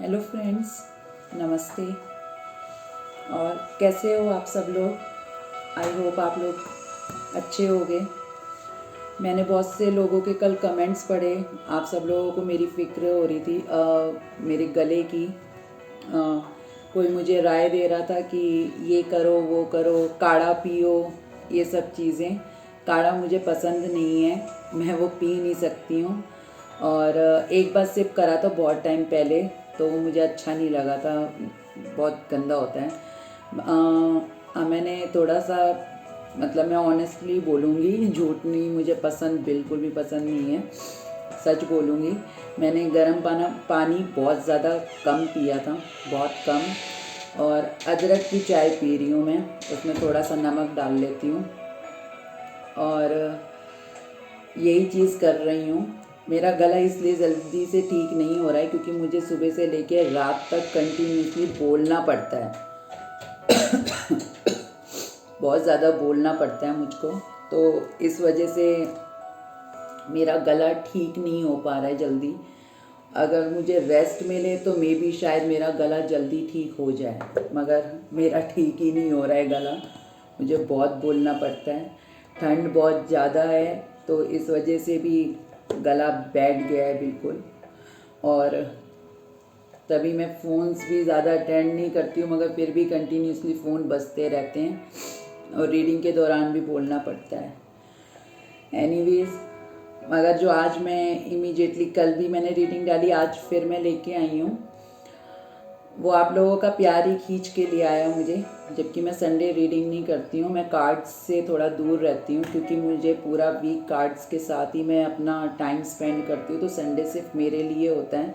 Hello friends, नमस्ते। और कैसे हो आप सब लोग? आई होप आप लोग अच्छे होंगे। मैंने बहुत से लोगों के कल कमेंट्स पढ़े। आप सब लोगों को मेरी फ़िक्र हो रही थी मेरे गले की। कोई मुझे राय दे रहा था कि ये करो वो करो, काढ़ा पियो, ये सब चीज़ें। काढ़ा मुझे पसंद नहीं है, मैं वो पी नहीं सकती हूँ। और एक बार सिप करा था बहुत टाइम पहले, तो मुझे अच्छा नहीं लगा था, बहुत गंदा होता है। मैंने थोड़ा सा, मतलब मैं ऑनेस्टली बोलूँगी, झूठ नहीं, मुझे पसंद बिल्कुल भी पसंद नहीं है, सच बोलूँगी। मैंने गर्म पानी बहुत ज़्यादा कम पिया था, बहुत कम। और अदरक की चाय पी रही हूँ मैं, उसमें थोड़ा सा नमक डाल लेती हूँ और यही चीज़ कर रही हूँ। मेरा गला इसलिए जल्दी से ठीक नहीं हो रहा है क्योंकि मुझे सुबह से लेकर रात तक कंटिन्यूसली बोलना पड़ता है। बहुत ज़्यादा बोलना पड़ता है मुझको, तो इस वजह से मेरा गला ठीक नहीं हो पा रहा है जल्दी। अगर मुझे रेस्ट मिले तो मे बी शायद मेरा गला जल्दी ठीक हो जाए, मगर मेरा ठीक ही नहीं हो रहा है गला। मुझे बहुत बोलना पड़ता है, ठंड बहुत ज़्यादा है तो इस वजह से भी गला बैठ गया है बिल्कुल। और तभी मैं फ़ोन्स भी ज़्यादा अटेंड नहीं करती हूँ, मगर फिर भी कंटिन्यूसली फ़ोन बजते रहते हैं और रीडिंग के दौरान भी बोलना पड़ता है। एनीवेज, मगर जो आज मैं इमीडिएटली, कल भी मैंने रीडिंग डाली, आज फिर मैं लेके आई हूँ, वो आप लोगों का प्यार ही खींच के लिए आया मुझे। जबकि मैं संडे रीडिंग नहीं करती हूँ, मैं कार्ड्स से थोड़ा दूर रहती हूँ क्योंकि मुझे पूरा वीक कार्ड्स के साथ ही मैं अपना टाइम स्पेंड करती हूँ, तो संडे सिर्फ मेरे लिए होता है।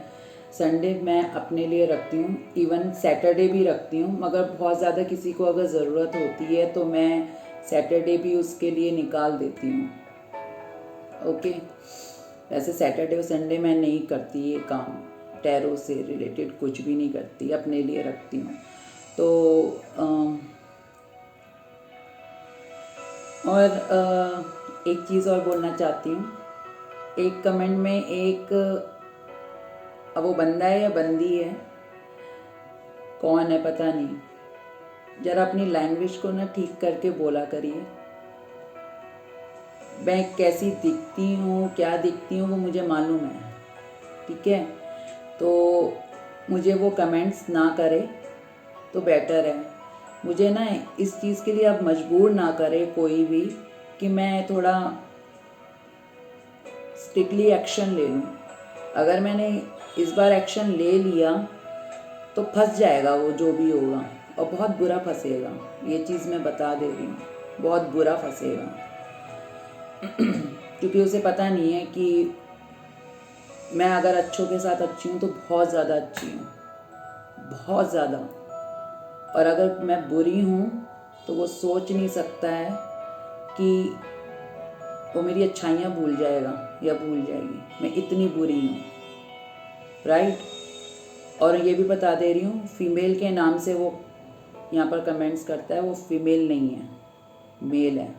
संडे मैं अपने लिए रखती हूँ, इवन सैटरडे भी रखती हूँ, मगर बहुत ज़्यादा किसी को अगर ज़रूरत होती है तो मैं सैटरडे भी उसके लिए निकाल देती हूँ। ओके, वैसे सैटरडे और संडे मैं नहीं करती ये काम, टैरो से रिलेटेड कुछ भी नहीं करती, अपने लिए रखती हूँ। तो एक चीज़ और बोलना चाहती हूँ। एक कमेंट में एक, अब वो बंदा है या बंदी है, कौन है पता नहीं, ज़रा अपनी लैंग्वेज को ना ठीक करके बोला करिए। मैं कैसी दिखती हूँ, क्या दिखती हूँ, वो मुझे मालूम है, ठीक है? तो मुझे वो कमेंट्स ना करे तो बेटर है। मुझे ना इस चीज़ के लिए अब मजबूर ना करे कोई भी कि मैं थोड़ा स्ट्रिक्टली एक्शन ले लूँ। अगर मैंने इस बार एक्शन ले लिया तो फंस जाएगा वो, जो भी होगा, और बहुत बुरा फंसेगा। ये चीज़ मैं बता दे रही हूँ, बहुत बुरा फंसेगा। क्योंकि उसे पता नहीं है कि मैं अगर अच्छों के साथ अच्छी हूँ तो बहुत ज़्यादा अच्छी हूँ, बहुत ज़्यादा। और अगर मैं बुरी हूँ तो वो सोच नहीं सकता है कि वो मेरी अच्छाइयाँ भूल जाएगा या भूल जाएगी। मैं इतनी बुरी हूँ, राइट? और ये भी बता दे रही हूँ, फीमेल के नाम से वो यहाँ पर कमेंट्स करता है, वो फीमेल नहीं है, मेल है।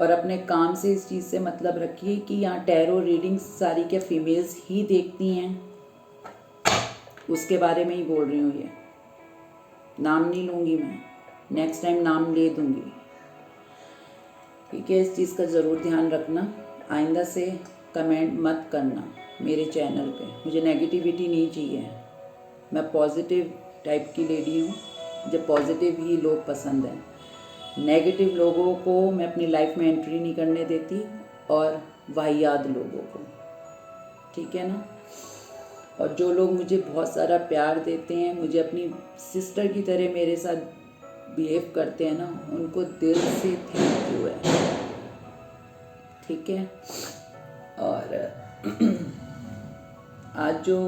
और अपने काम से इस चीज़ से मतलब रखिए कि यहाँ टैरो रीडिंग्स सारी क्या फीमेल्स ही देखती हैं, उसके बारे में ही बोल रही हूँ। ये नाम नहीं लूँगी मैं, नेक्स्ट टाइम नाम ले दूँगी, ठीक है? इस चीज़ का ज़रूर ध्यान रखना। आइंदा से कमेंट मत करना मेरे चैनल पे, मुझे नेगेटिविटी नहीं चाहिए। मैं पॉजिटिव टाइप की लेडी हूँ, मुझे पॉजिटिव ही लोग पसंद हैं। नेगेटिव लोगों को मैं अपनी लाइफ में एंट्री नहीं करने देती, और वाहियात लोगों को, ठीक है ना? और जो लोग मुझे बहुत सारा प्यार देते हैं, मुझे अपनी सिस्टर की तरह मेरे साथ बिहेव करते हैं ना, उनको दिल से थैंक यू है, ठीक है? और आज जो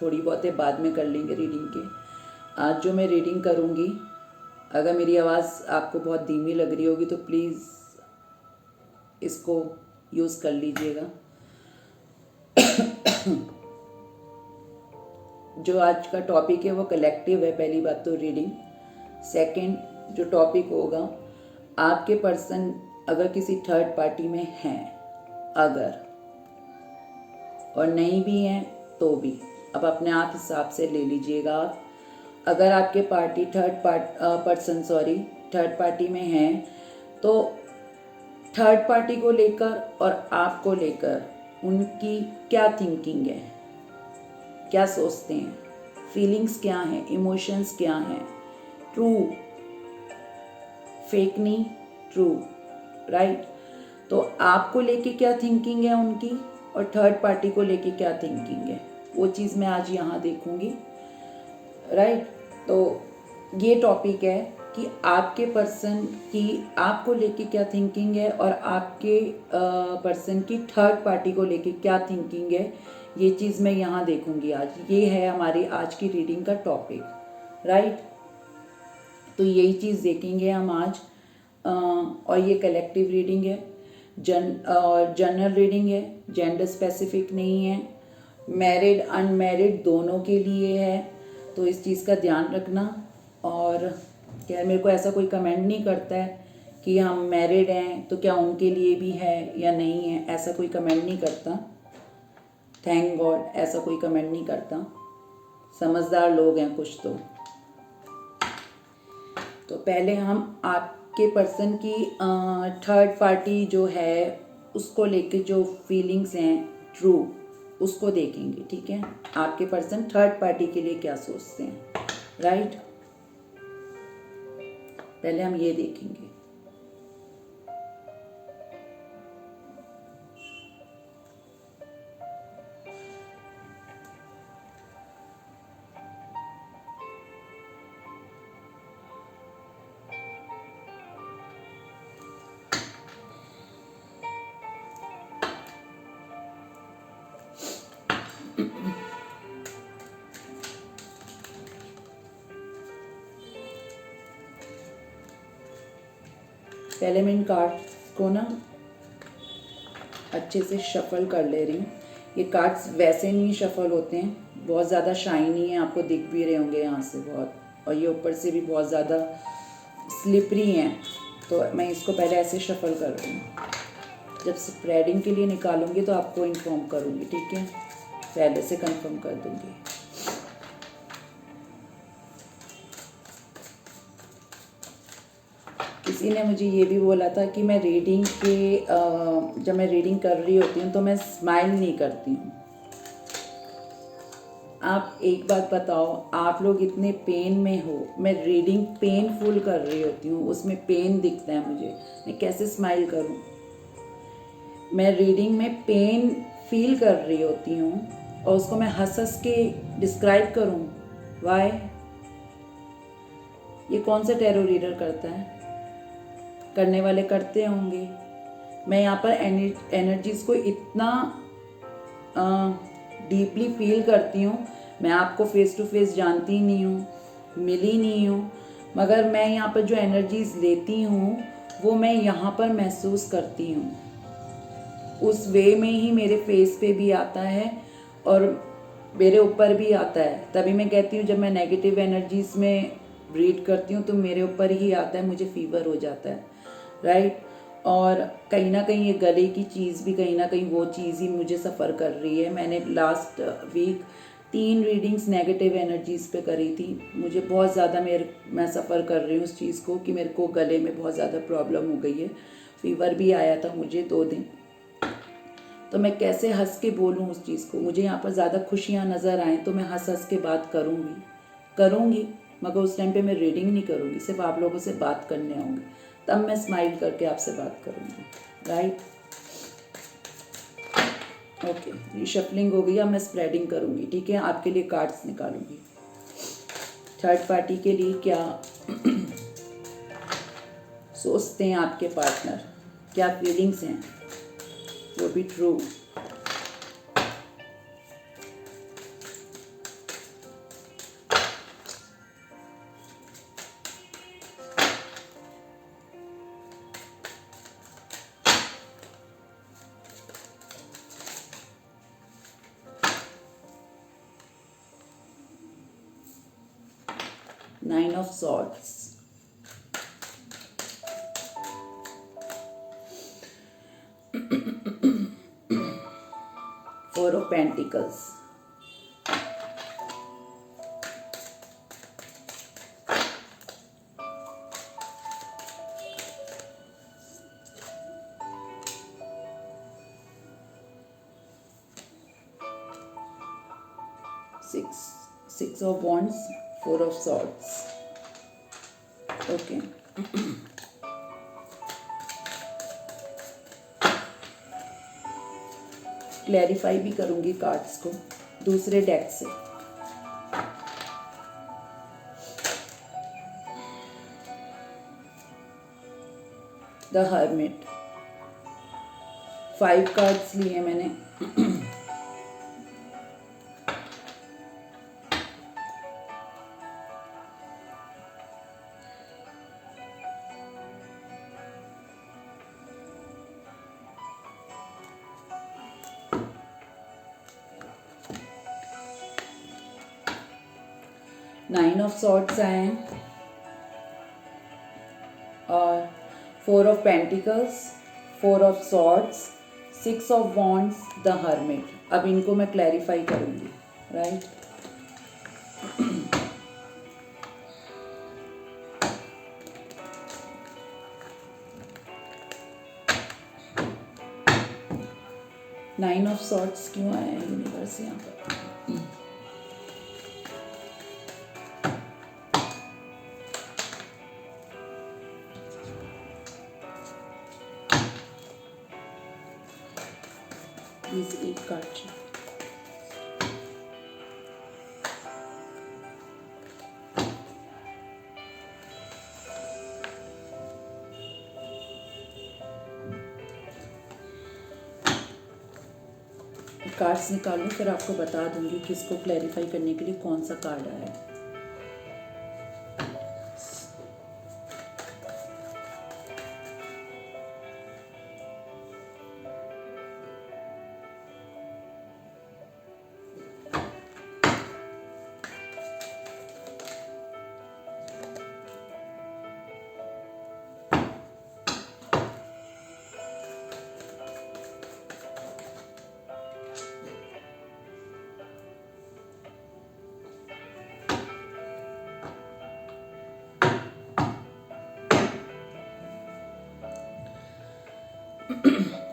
थोड़ी बहुत है बाद में कर लेंगे रीडिंग के। आज जो मैं रीडिंग करूँगी, अगर मेरी आवाज़ आपको बहुत धीमी लग रही होगी तो प्लीज़ इसको यूज़ कर लीजिएगा। जो आज का टॉपिक है वो कलेक्टिव है, पहली बात तो रीडिंग। सेकंड, जो टॉपिक होगा, आपके पर्सन अगर किसी थर्ड पार्टी में हैं, अगर, और नहीं भी हैं तो भी, अब अपने आप हिसाब से ले लीजिएगा आप। अगर आपके पार्टी थर्ड पार्टी में है तो थर्ड पार्टी को लेकर और आपको लेकर उनकी क्या थिंकिंग है, क्या सोचते हैं, फीलिंग्स क्या हैं, इमोशंस क्या हैं, ट्रू फेक नहीं, ट्रू, राइट। तो आपको लेके क्या थिंकिंग है उनकी और थर्ड पार्टी को लेके क्या थिंकिंग है, वो चीज़ मैं आज यहाँ देखूंगी, राइट। तो ये टॉपिक है कि आपके पर्सन की आपको लेके क्या थिंकिंग है और आपके पर्सन की थर्ड पार्टी को लेके क्या थिंकिंग है, ये चीज़ मैं यहाँ देखूंगी आज। ये है हमारी आज की रीडिंग का टॉपिक, राइट। तो यही चीज़ देखेंगे हम आज। और ये कलेक्टिव रीडिंग है, जनरल रीडिंग है, जेंडर स्पेसिफिक नहीं है, मैरिड अनमैरिड दोनों के लिए है, तो इस चीज़ का ध्यान रखना। और क्या मेरे को ऐसा कोई कमेंट नहीं करता है कि हम मैरिड हैं तो क्या उनके लिए भी है या नहीं है, ऐसा कोई कमेंट नहीं करता, थैंक गॉड, ऐसा कोई कमेंट नहीं करता, समझदार लोग हैं कुछ तो पहले हम आपके पर्सन की थर्ड पार्टी जो है उसको लेके जो फीलिंग्स हैं ट्रू, उसको देखेंगे, ठीक है। आपके पर्सन थर्ड पार्टी के लिए क्या सोचते हैं, राइट। पहले हम ये देखेंगे। पहले मैं इन कार्ड्स को ना अच्छे से शफल कर ले रही हूँ। ये कार्ड्स वैसे नहीं शफल होते हैं, बहुत ज़्यादा शाइनी है, आपको दिख भी रहे होंगे यहाँ से बहुत, और ये ऊपर से भी बहुत ज़्यादा स्लिपरी हैं, तो मैं इसको पहले ऐसे शफल कर रही हूँ। जब स्प्रेडिंग के लिए निकालूंगी तो आपको इन्फॉर्म करूँगी, ठीक है, पहले से कंफर्म कर दूँगी। किसी ने मुझे ये भी बोला था कि मैं रीडिंग के जब मैं रीडिंग कर रही होती हूँ तो मैं स्माइल नहीं करती हूँ। आप एक बात बताओ, आप लोग इतने पेन में हो, मैं रीडिंग पेनफुल कर रही होती हूँ, उसमें पेन दिखता है मुझे, मैं कैसे स्माइल करूँ। मैं रीडिंग में पेन फील कर रही होती हूँ और उसको मैं हंस हंस के डिस्क्राइब करूँ, वाई। ये कौन सा टैरो रीडर करता है, करने वाले करते होंगे। मैं यहाँ पर एनर्जीज को इतना डीपली फील करती हूँ। मैं आपको फेस टू फेस जानती नहीं हूँ, मिली नहीं हूँ, मगर मैं यहाँ पर जो एनर्जीज लेती हूँ वो मैं यहाँ पर महसूस करती हूँ, उस वे में ही मेरे फेस पे भी आता है और मेरे ऊपर भी आता है। तभी मैं कहती हूँ जब मैं नेगेटिव एनर्जीज में रीड करती हूँ तो मेरे ऊपर ही आता है, मुझे फीवर हो जाता है, राइट। और कहीं ना कहीं ये गले की चीज़ भी कहीं ना कहीं वो चीज़ ही मुझे सफ़र कर रही है। मैंने last week 3 readings negative energies पे करी थी, मुझे बहुत ज़्यादा मैं सफ़र कर रही हूँ उस चीज़ को कि मेरे को गले में बहुत ज़्यादा प्रॉब्लम हो गई है, फीवर भी आया था मुझे 2 दिन। तो मैं कैसे हंस के बोलूँ उस चीज़ को, मुझे यहाँ पर ज़्यादा खुशियाँ नज़र आएँ तो मैं हंस हंस के बात करूँगी, मगर उस टाइम पे मैं रीडिंग नहीं करूँगी, सिर्फ आप लोगों से बात करने आऊँगी, तब मैं स्माइल करके आपसे बात करूँगी, राइट। ओके, ये शफलिंग हो गई, अब मैं स्प्रेडिंग करूँगी, ठीक है, आपके लिए कार्ड्स निकालूंगी। थर्ड पार्टी के लिए क्या सोचते हैं आपके पार्टनर, क्या फीलिंग्स हैं, वो भी true. Nine of Swords, Four of Pentacles, 6 of wands, 4 of swords. Okay, clarify भी करूंगी कार्ड्स को दूसरे डेक से। द हर्मिट, 5 कार्ड्स लिए मैंने। नाइन ऑफ सॉर्ड्स आए हैं और 4 of pentacles, 4 of swords, 6 of wands, the hermit. अब इनको मैं क्लैरिफाई करूंगी, राइट। नाइन ऑफ सॉर्ड्स क्यों आया है यूनिवर्स यहाँ पर? प्लीज एक कार्ड चाहिए। कार्ड्स निकालूं फिर आपको बता दूंगी किसको क्लैरिफाई करने के लिए कौन सा कार्ड आया है।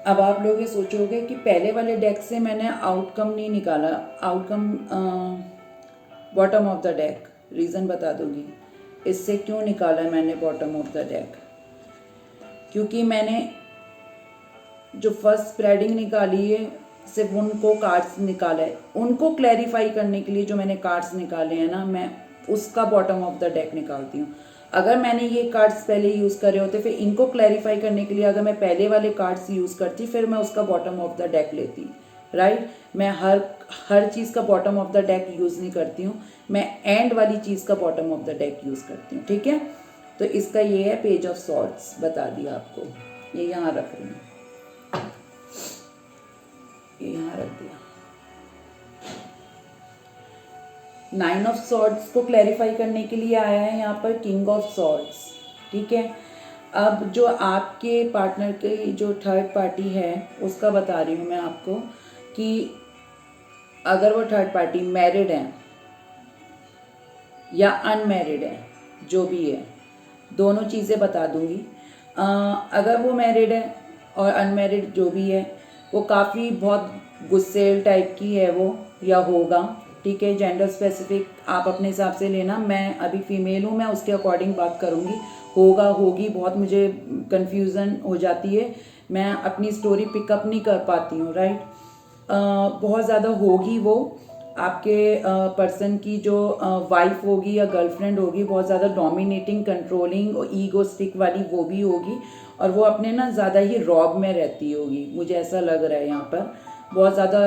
अब आप लोग ये सोचोगे कि पहले वाले डेक से मैंने आउटकम नहीं निकाला, outcome bottom of the deck. Reason बता दूंगी इससे क्यों निकाला मैंने बॉटम ऑफ द डेक। क्योंकि मैंने जो फर्स्ट स्प्रेडिंग निकाली है सिर्फ उनको कार्ड्स निकाला है, उनको क्लैरिफाई करने के लिए जो मैंने कार्ड्स निकाले हैं ना, मैं उसका बॉटम ऑफ द डेक निकालती हूँ। अगर मैंने ये कार्ड्स पहले यूज़ करे होते फिर इनको क्लैरिफाई करने के लिए अगर मैं पहले वाले कार्ड्स यूज़ करती फिर मैं उसका बॉटम ऑफ द डेक लेती, राइट। मैं हर चीज़ का bottom of the deck use नहीं करती हूँ, मैं एंड वाली चीज़ का bottom of the deck use करती हूँ, ठीक है। तो इसका ये है पेज ऑफ सॉर्ड्स, बता दिया आपको। ये यहाँ रख रही हूँ, ये यहाँ रख दिया। नाइन ऑफ सॉर्ड्स को क्लैरिफाई करने के लिए आया है यहाँ पर किंग ऑफ सॉर्ड्स, ठीक है। अब जो आपके पार्टनर के जो थर्ड पार्टी है उसका बता रही हूँ मैं आपको कि अगर वो थर्ड पार्टी मैरिड है या अनमैरिड है, जो भी है, दोनों चीज़ें बता दूँगी। अगर वो मैरिड है और अनमैरिड जो भी है, वो काफ़ी बहुत गुस्सेल टाइप की है वो या होगा, ठीक है। जेंडर स्पेसिफिक आप अपने हिसाब से लेना, मैं अभी फीमेल हूँ, मैं उसके अकॉर्डिंग बात करूँगी। होगा होगी बहुत मुझे कन्फ्यूज़न हो जाती है, मैं अपनी स्टोरी पिकअप नहीं कर पाती हूँ, राइट। बहुत ज़्यादा होगी वो आपके पर्सन की जो वाइफ होगी या गर्लफ्रेंड होगी, बहुत ज़्यादा डोमिनेटिंग, कंट्रोलिंग और ईगोस्टिक वाली वो भी होगी, और वो अपने ना ज़्यादा ही रॉब में रहती होगी, मुझे ऐसा लग रहा है यहाँ पर। बहुत ज़्यादा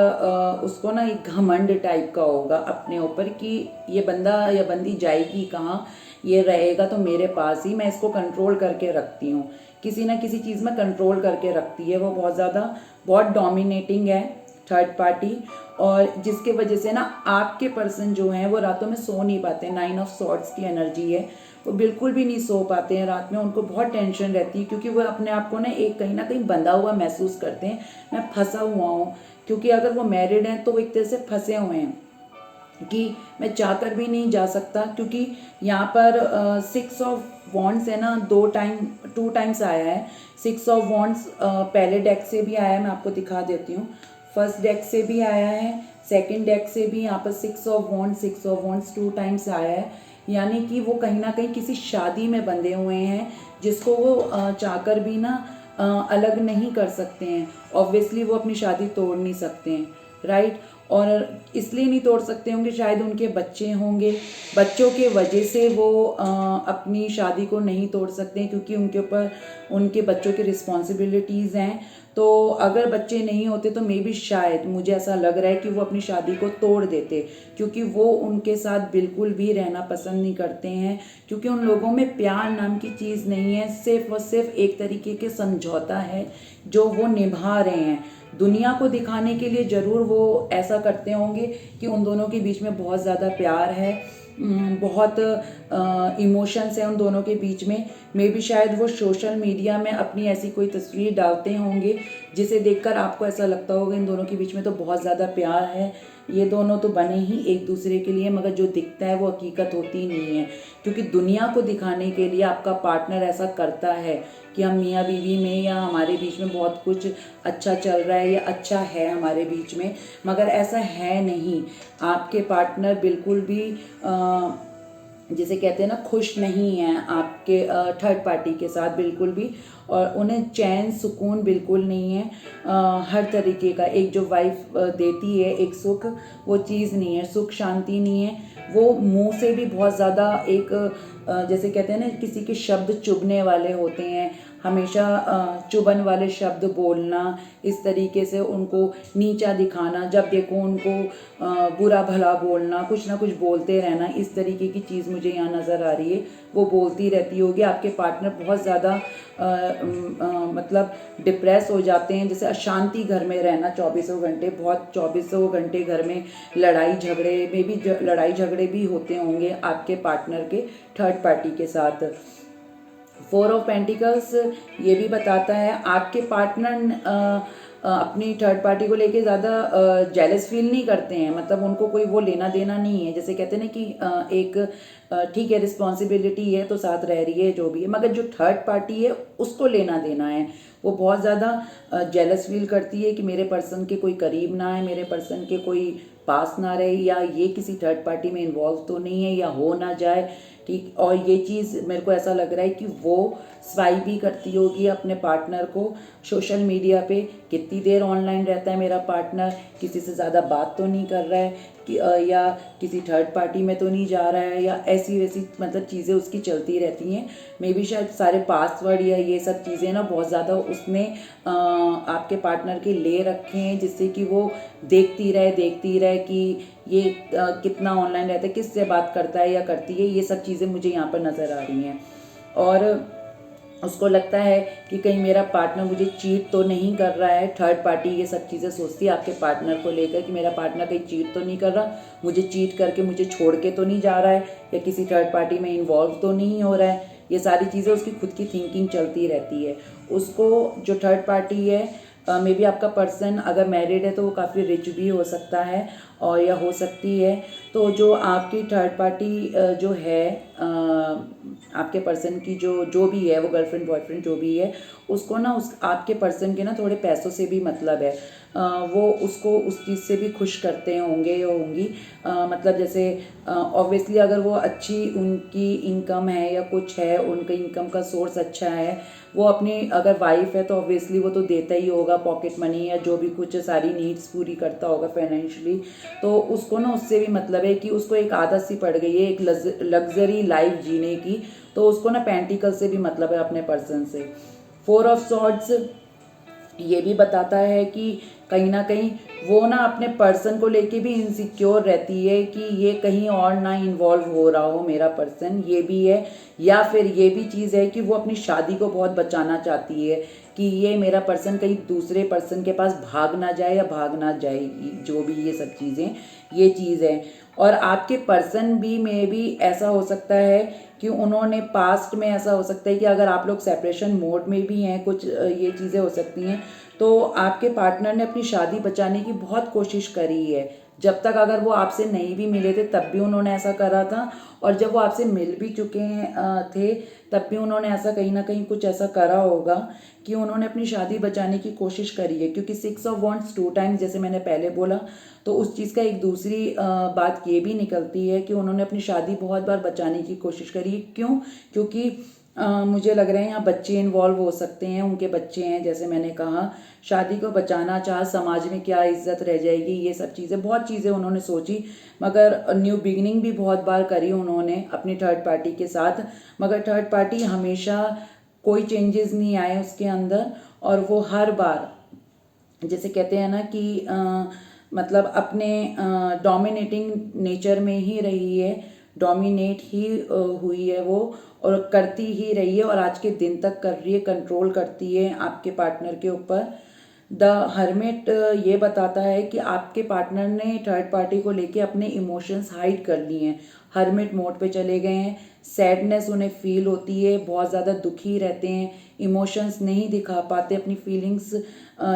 उसको ना एक घमंड टाइप का होगा अपने ऊपर कि ये बंदा या बंदी जाएगी कहाँ, ये रहेगा तो मेरे पास ही, मैं इसको कंट्रोल करके रखती हूँ, किसी ना किसी चीज़ में कंट्रोल करके रखती है वो। बहुत ज़्यादा बहुत डोमिनेटिंग है थर्ड पार्टी, और जिसके वजह से ना आपके पर्सन जो हैं वो रातों में सो नहीं पाते। नाइन ऑफ सॉर्ड्स की एनर्जी है, वो बिल्कुल भी नहीं सो पाते हैं रात में, उनको बहुत टेंशन रहती है क्योंकि वो अपने आप को ना एक कहीं ना कहीं बंधा हुआ महसूस करते हैं, मैं फंसा हुआ हूँ। क्योंकि अगर वो मैरिड हैं तो वो एक तरह से फंसे हुए हैं कि मैं चाहकर भी नहीं जा सकता, क्योंकि यहाँ पर 6 ऑफ वॉन्ड्स है ना, 2 टाइम्स आया है। 6 ऑफ वॉन्ड्स पहले डेक से भी आया है, मैं आपको दिखा देती हूँ। फर्स्ट डेक से भी आया है, सेकंड डेक से भी यहाँ पर 6 ऑफ वॉन्ड्स 2 टाइम्स आया है, यानी कि वो कहीं ना कहीं किसी शादी में बंधे हुए हैं जिसको वो चाहकर भी ना अलग नहीं कर सकते हैं। ऑब्वियसली वो अपनी शादी तोड़ नहीं सकते हैं, राइट। और इसलिए नहीं तोड़ सकते होंगे, शायद उनके बच्चे होंगे, बच्चों के वजह से वो अपनी शादी को नहीं तोड़ सकते हैं, क्योंकि उनके ऊपर उनके बच्चों की रिस्पॉन्सिबिलिटीज़ हैं। तो अगर बच्चे नहीं होते तो मे बी शायद मुझे ऐसा लग रहा है कि वो अपनी शादी को तोड़ देते, क्योंकि वो उनके साथ बिल्कुल भी रहना पसंद नहीं करते हैं, क्योंकि उन लोगों में प्यार नाम की चीज़ नहीं है, सिर्फ और सिर्फ एक तरीके के समझौता है जो वो निभा रहे हैं। दुनिया को दिखाने के लिए ज़रूर वो ऐसा करते होंगे कि उन दोनों के बीच में बहुत ज़्यादा प्यार है, बहुत इमोशंस हैं उन दोनों के बीच में। मे बी शायद वो सोशल मीडिया में अपनी ऐसी कोई तस्वीर डालते होंगे जिसे देखकर आपको ऐसा लगता होगा इन दोनों के बीच में तो बहुत ज़्यादा प्यार है, ये दोनों तो बने ही एक दूसरे के लिए, मगर जो दिखता है वो हकीकत होती नहीं है। क्योंकि दुनिया को दिखाने के लिए आपका पार्टनर ऐसा करता है कि हम मियाँ बीवी में या हमारे बीच में बहुत कुछ अच्छा चल रहा है या अच्छा है हमारे बीच में, मगर ऐसा है नहीं। आपके पार्टनर बिल्कुल भी जिसे कहते हैं ना खुश नहीं है आपके थर्ड पार्टी के साथ बिल्कुल भी, और उन्हें चैन सुकून बिल्कुल नहीं है। हर तरीके का एक जो वाइफ देती है एक सुख, वो चीज़ नहीं है, सुख शांति नहीं है। वो मुंह से भी बहुत ज़्यादा एक जैसे कहते हैं ना किसी के शब्द चुभने वाले होते हैं, हमेशा चुभन वाले शब्द बोलना, इस तरीके से उनको नीचा दिखाना, जब देखो उनको बुरा भला बोलना, कुछ ना कुछ बोलते रहना, इस तरीके की चीज़ मुझे यहाँ नज़र आ रही है। वो बोलती रहती होगी। आपके पार्टनर बहुत ज़्यादा मतलब डिप्रेस हो जाते हैं, जैसे अशांति घर में रहना 24 घंटे, बहुत 24 घंटे घर में लड़ाई झगड़े में भी लड़ाई झगड़े भी होते होंगे आपके पार्टनर के थर्ड पार्टी के साथ। 4 ऑफ पेंटिकल्स ये भी बताता है आपके पार्टनर अपनी थर्ड पार्टी को लेके ज़्यादा जेलस फील नहीं करते हैं, मतलब उनको कोई वो लेना देना नहीं है। जैसे कहते हैं ना कि एक ठीक है रिस्पॉन्सिबिलिटी है तो साथ रह रही है जो भी है, मगर जो थर्ड पार्टी है उसको लेना देना है। वो बहुत ज़्यादा जेलस फील करती है कि मेरे पर्सन के कोई करीब ना आए, मेरे पर्सन के कोई पास ना रहे, या ये किसी थर्ड पार्टी में इन्वॉल्व तो नहीं है, या हो ना जाए, ठीक। और ये चीज़ मेरे को ऐसा लग रहा है कि वो स्वाइप भी करती होगी अपने पार्टनर को सोशल मीडिया पे, कितनी देर ऑनलाइन रहता है मेरा पार्टनर, किसी से ज़्यादा बात तो नहीं कर रहा है कि या किसी थर्ड पार्टी में तो नहीं जा रहा है, या ऐसी वैसी मतलब चीज़ें उसकी चलती रहती हैं। मे बी शायद सारे पासवर्ड या ये सब चीज़ें ना बहुत ज़्यादा उसने आपके पार्टनर के ले रखे हैं, जिससे कि वो देखती रहे कि ये कितना ऑनलाइन रहता है, किससे बात करता है या करती है, ये सब चीज़ें मुझे यहाँ पर नज़र आ रही हैं। और उसको लगता है कि कहीं मेरा पार्टनर मुझे चीट तो नहीं कर रहा है। थर्ड पार्टी ये सब चीज़ें सोचती है आपके पार्टनर को लेकर कि मेरा पार्टनर कहीं चीट तो नहीं कर रहा, मुझे चीट करके मुझे छोड़ के तो नहीं जा रहा है, या किसी थर्ड पार्टी में इन्वॉल्व तो नहीं हो रहा है। ये सारी चीज़ें उसकी खुद की थिंकिंग चलती रहती है। उसको जो थर्ड पार्टी है, मे बी आपका पर्सन अगर मैरिड है तो वो काफ़ी रिच भी हो सकता है और या हो सकती है। तो जो आपकी थर्ड पार्टी जो है आपके पर्सन की जो भी है, वो गर्लफ्रेंड बॉयफ्रेंड जो भी है, उसको ना उस आपके पर्सन के ना थोड़े पैसों से भी मतलब है। वो उसको उस चीज़ से भी खुश करते होंगे या होंगी। मतलब जैसे ऑब्वियसली अगर वो अच्छी उनकी इनकम है या कुछ है, उनका इनकम का सोर्स अच्छा है, वो अपनी अगर वाइफ है तो ऑब्वियसली वो तो देता ही होगा पॉकेट मनी या जो भी कुछ सारी नीड्स पूरी करता होगा फाइनेंशियली। तो उसको ना उससे भी मतलब है कि उसको एक आदत सी पड़ गई है एक लग्जरी लाइफ जीने की, तो उसको ना पेंटिकल से भी मतलब है अपने पर्सन से। 4 ऑफ सॉर्ड्स ये भी बताता है कि कहीं ना कहीं वो ना अपने पर्सन को लेके भी इनसिक्योर रहती है कि ये कहीं और ना इन्वॉल्व हो रहा हो मेरा पर्सन, ये भी है। या फिर ये भी चीज़ है कि वो अपनी शादी को बहुत बचाना चाहती है कि ये मेरा पर्सन कहीं दूसरे पर्सन के पास भाग ना जाए या भाग ना जाए, जो भी ये सब चीज़ें ये चीज़ है। और आपके पर्सन भी में भी ऐसा हो सकता है कि उन्होंने पास्ट में ऐसा हो सकता है कि अगर आप लोग सेपरेशन मोड में भी हैं, कुछ ये चीज़ें हो सकती हैं, तो आपके पार्टनर ने अपनी शादी बचाने की बहुत कोशिश करी है जब तक अगर वो आपसे नहीं भी मिले थे तब भी उन्होंने ऐसा करा था, और जब वो आपसे मिल भी चुके हैं थे तब भी उन्होंने ऐसा कहीं ना कहीं कुछ ऐसा करा होगा कि उन्होंने अपनी शादी बचाने की कोशिश करी है। क्योंकि 6 ऑफ वॉन्ड्स 2 टाइम्स, जैसे मैंने पहले बोला, तो उस चीज़ का एक दूसरी बात ये भी निकलती है कि उन्होंने अपनी शादी बहुत बार बचाने की कोशिश करी है। क्यों? क्योंकि मुझे लग रहा है यहाँ बच्चे इन्वॉल्व हो सकते हैं, उनके बच्चे हैं, जैसे मैंने कहा शादी को बचाना चाह, समाज में क्या इज्जत रह जाएगी, ये सब चीज़ें, बहुत चीज़ें उन्होंने सोची। मगर न्यू बिगनिंग भी बहुत बार करी उन्होंने अपनी थर्ड पार्टी के साथ, मगर थर्ड पार्टी हमेशा कोई चेंजेस नहीं आए उसके अंदर, और वो हर बार जैसे कहते हैं ना कि मतलब अपने डोमिनेटिंग नेचर में ही रही है, डोमिनेट ही हुई है वो, और करती ही रही है, और आज के दिन तक कर रही है, कंट्रोल करती है आपके पार्टनर के ऊपर। द हर्मिट ये बताता है कि आपके पार्टनर ने थर्ड पार्टी को लेके अपने इमोशंस हाइड कर लिए हैं, हर्मिट मोड पे चले गए हैं, सैडनेस उन्हें फील होती है, बहुत ज़्यादा दुखी रहते हैं, इमोशंस नहीं दिखा पाते, अपनी फीलिंग्स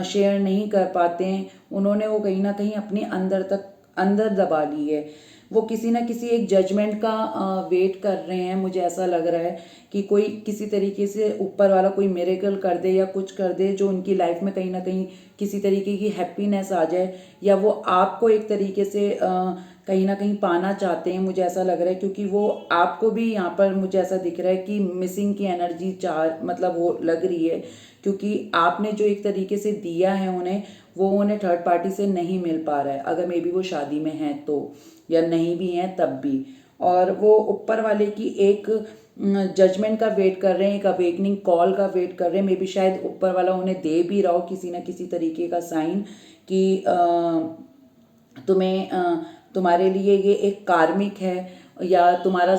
शेयर नहीं कर पाते हैं, उन्होंने वो कहीं ना कहीं अपने अंदर दबा ली है। वो किसी ना किसी एक जजमेंट का वेट कर रहे हैं, मुझे ऐसा लग रहा है कि कोई किसी तरीके से ऊपर वाला कोई मिरेकल कर दे या कुछ कर दे जो उनकी लाइफ में कहीं ना कहीं किसी तरीके की हैप्पीनेस आ जाए, या वो आपको एक तरीके से कहीं ना कहीं पाना चाहते हैं, मुझे ऐसा लग रहा है। क्योंकि वो आपको भी यहाँ पर मुझे ऐसा दिख रहा है कि मिसिंग की एनर्जी चार मतलब वो लग रही है, क्योंकि आपने जो एक तरीके से दिया है उन्हें, वो उन्हें थर्ड पार्टी से नहीं मिल पा रहा है, अगर मे बी वो शादी में हैं तो, या नहीं भी हैं तब भी। और वो ऊपर वाले की एक जजमेंट का वेट कर रहे हैं, एक अवेकनिंग कॉल का वेट कर रहे हैं, मे बी शायद ऊपर वाला उन्हें दे भी रहा हो किसी ना किसी तरीके का साइन कि तुम्हारे लिए ये एक कार्मिक है, या तुम्हारा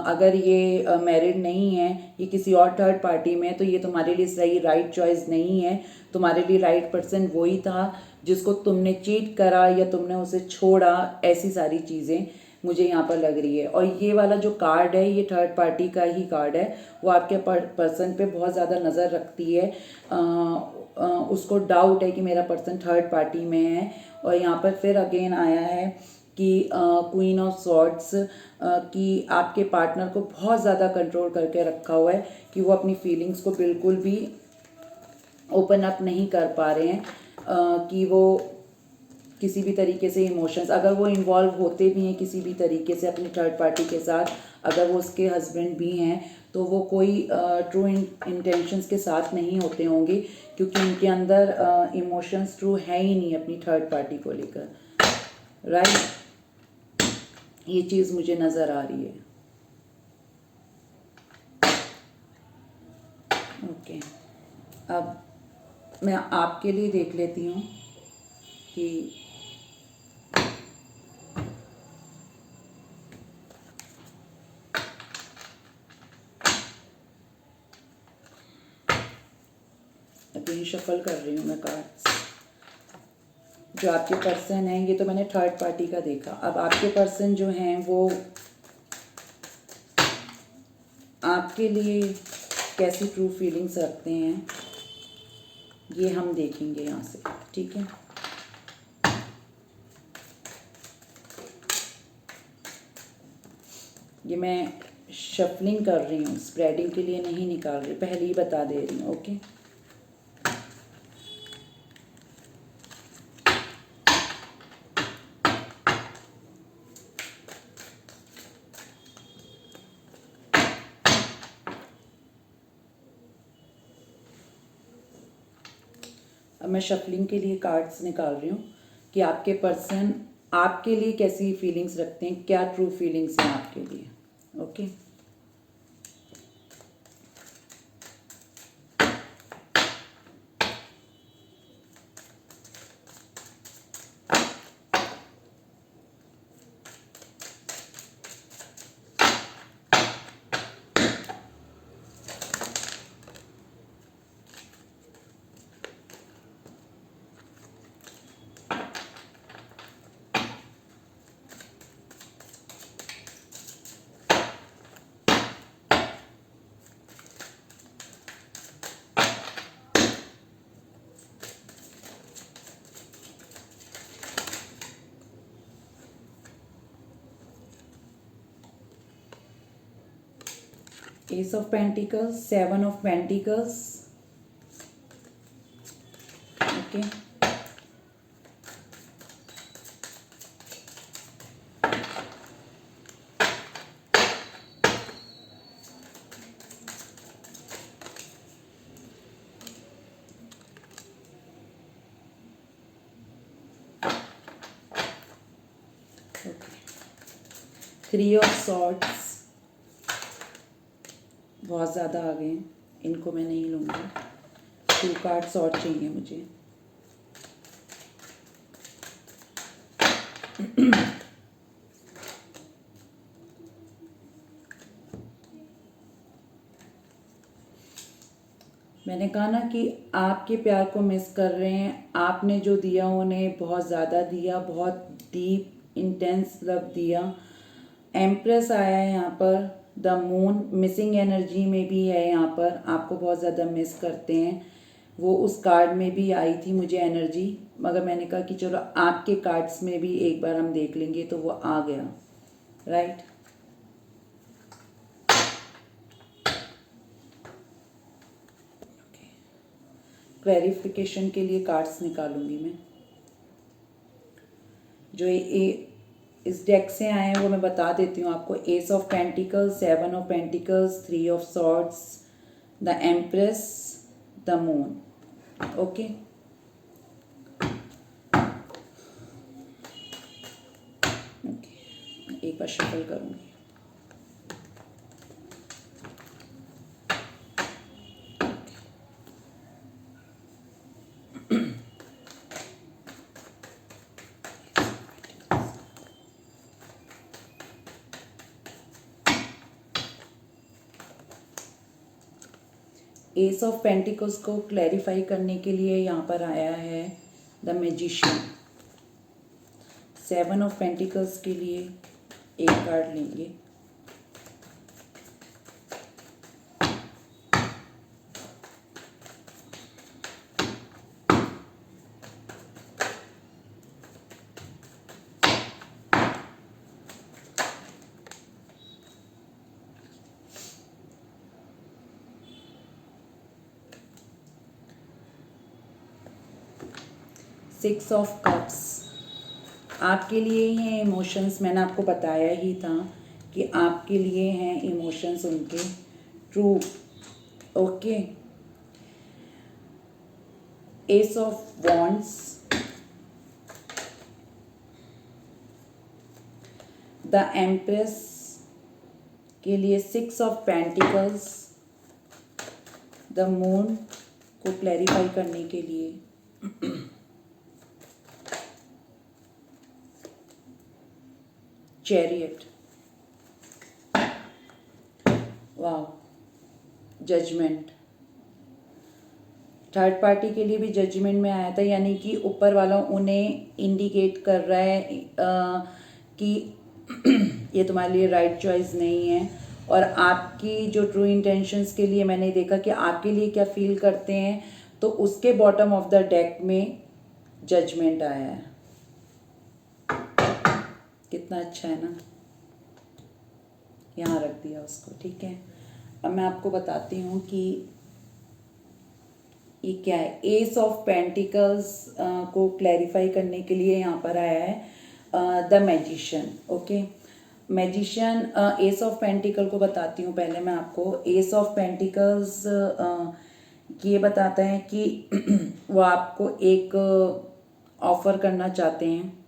अगर ये मैरिड नहीं है, ये किसी और थर्ड पार्टी में है, तो ये तुम्हारे लिए सही राइट चॉइस नहीं है, तुम्हारे लिए राइट पर्सन वही था जिसको तुमने चीट करा या तुमने उसे छोड़ा, ऐसी सारी चीज़ें मुझे यहाँ पर लग रही है। और ये वाला जो कार्ड है ये थर्ड पार्टी का ही कार्ड है, वो आपके पर्सन पे बहुत ज़्यादा नज़र रखती है, उसको डाउट है कि मेरा पर्सन थर्ड पार्टी में है। और यहाँ पर फिर अगेन आया है कि क्वीन ऑफ सॉर्ड्स, कि आपके पार्टनर को बहुत ज़्यादा कंट्रोल करके रखा हुआ है, कि वो अपनी फीलिंग्स को बिल्कुल भी ओपन अप नहीं कर पा रहे हैं, कि वो किसी भी तरीके से इमोशंस, अगर वो इन्वॉल्व होते भी हैं किसी भी तरीके से अपनी थर्ड पार्टी के साथ, अगर वो उसके हस्बैंड भी हैं, तो वो कोई ट्रू इंटेंशंस के साथ नहीं होते होंगे, क्योंकि उनके अंदर इमोशंस ट्रू है ही नहीं अपनी थर्ड पार्टी को लेकर, राइट। ये चीज़ मुझे नज़र आ रही है। ओके, अब मैं आपके लिए देख लेती हूँ कि अभी शफल कर रही हूँ मैं कार्ड्स। जो आपके पर्सन हैं, ये तो मैंने थर्ड पार्टी का देखा, अब आपके पर्सन जो हैं वो आपके लिए कैसी ट्रू फीलिंग्स रखते हैं, ये हम देखेंगे यहाँ से, ठीक है। ये मैं शफलिंग कर रही हूँ, स्प्रेडिंग के लिए नहीं निकाल रही, पहले ही बता दे रही हूँ, ओके। अब मैं शफलिंग के लिए कार्ड्स निकाल रही हूँ कि आपके पर्सन आपके लिए कैसी फीलिंग्स रखते हैं, क्या ट्रू फीलिंग्स हैं आपके लिए, okay. Ace of Pentacles, Seven of Pentacles. Okay. Three of swords बहुत ज़्यादा आ गए हैं, इनको मैं नहीं लूँगी। 2 कार्ड्स और चाहिए मुझे। मैंने कहा ना कि आपके प्यार को मिस कर रहे हैं। आपने जो दिया उन्हें बहुत ज़्यादा दिया, बहुत डीप इंटेंस लव दिया। एम्प्रेस आया है यहाँ पर, द मून मिसिंग एनर्जी में भी है यहाँ पर, आपको बहुत ज़्यादा मिस करते हैं। वो उस कार्ड में भी आई थी मुझे एनर्जी, मगर मैंने कहा कि चलो आपके कार्ड्स में भी एक बार हम देख लेंगे, तो वो आ गया। राइट। क्लैरिफिकेशन के लिए कार्ड्स निकालूंगी मैं। जो इस डेक से आए हैं वो मैं बता देती हूँ आपको। S of pentacles, 7 of pentacles, 3 of swords, the empress, the moon. Okay. एक बार शफल करूँगी। एस ऑफ पेंटिकल्स को क्लैरिफाई करने के लिए यहाँ पर आया है द मैजिशियन। 7 ऑफ पेंटिकल्स के लिए एक कार्ड लेंगे। सिक्स ऑफ कप्स आपके लिए ही हैं इमोशंस। मैंने आपको बताया ही था कि आपके लिए हैं इमोशंस उनके true. Okay. S of wands, the empress के लिए 6 ऑफ पेंटिकल्स, द मून को क्लैरिफाई करने के लिए चैरियट, वाह, जजमेंट। थर्ड पार्टी के लिए भी जजमेंट में आया था, यानी कि ऊपर वाला उन्हें इंडिकेट कर रहा है कि ये तुम्हारे लिए राइट चॉइस नहीं है। और आपकी जो ट्रू इंटेंशंस के लिए मैंने देखा कि आपके लिए क्या फील करते हैं, तो उसके बॉटम ऑफ द डेक में जजमेंट आया है। कितना अच्छा है ना। यहाँ रख दिया उसको। ठीक है। अब मैं आपको बताती हूँ कि ये क्या है। एस ऑफ पेंटिकल्स को क्लैरिफाई करने के लिए यहाँ पर आया है the magician. Okay. Magician S of pentacle को बताती हूँ पहले मैं आपको। एस ऑफ पेंटिकल्स ये बताता है कि वो आपको एक ऑफर करना चाहते हैं,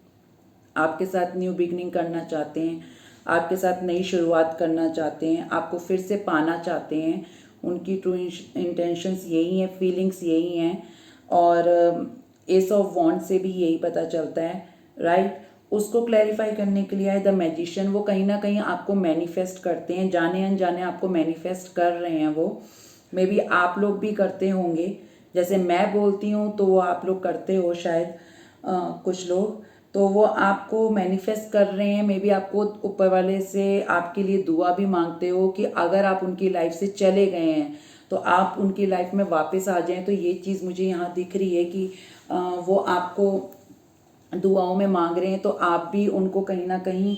आपके साथ न्यू बिगनिंग करना चाहते हैं, आपके साथ नई शुरुआत करना चाहते हैं, आपको फिर से पाना चाहते हैं। उनकी ट्रू इंटेंशंस यही हैं, फीलिंग्स यही हैं। और एस ऑफ वॉन्ड से भी यही पता चलता है। राइट। उसको क्लैरिफाई करने के लिए आए द मैजिशियन। वो कहीं ना कहीं आपको मैनिफेस्ट करते हैं, जाने अनजाने आपको मैनिफेस्ट कर रहे हैं। वो मे बी आप लोग भी करते होंगे, जैसे मैं बोलती हूँ तो वो आप लोग करते हो शायद कुछ लोग। तो वो आपको मैनिफेस्ट कर रहे हैं। मे बी आपको ऊपर वाले से आपके लिए दुआ भी मांगते हो कि अगर आप उनकी लाइफ से चले गए हैं तो आप उनकी लाइफ में वापस आ जाएं। तो ये चीज़ मुझे यहाँ दिख रही है कि वो आपको दुआओं में मांग रहे हैं। तो आप भी उनको कहीं ना कहीं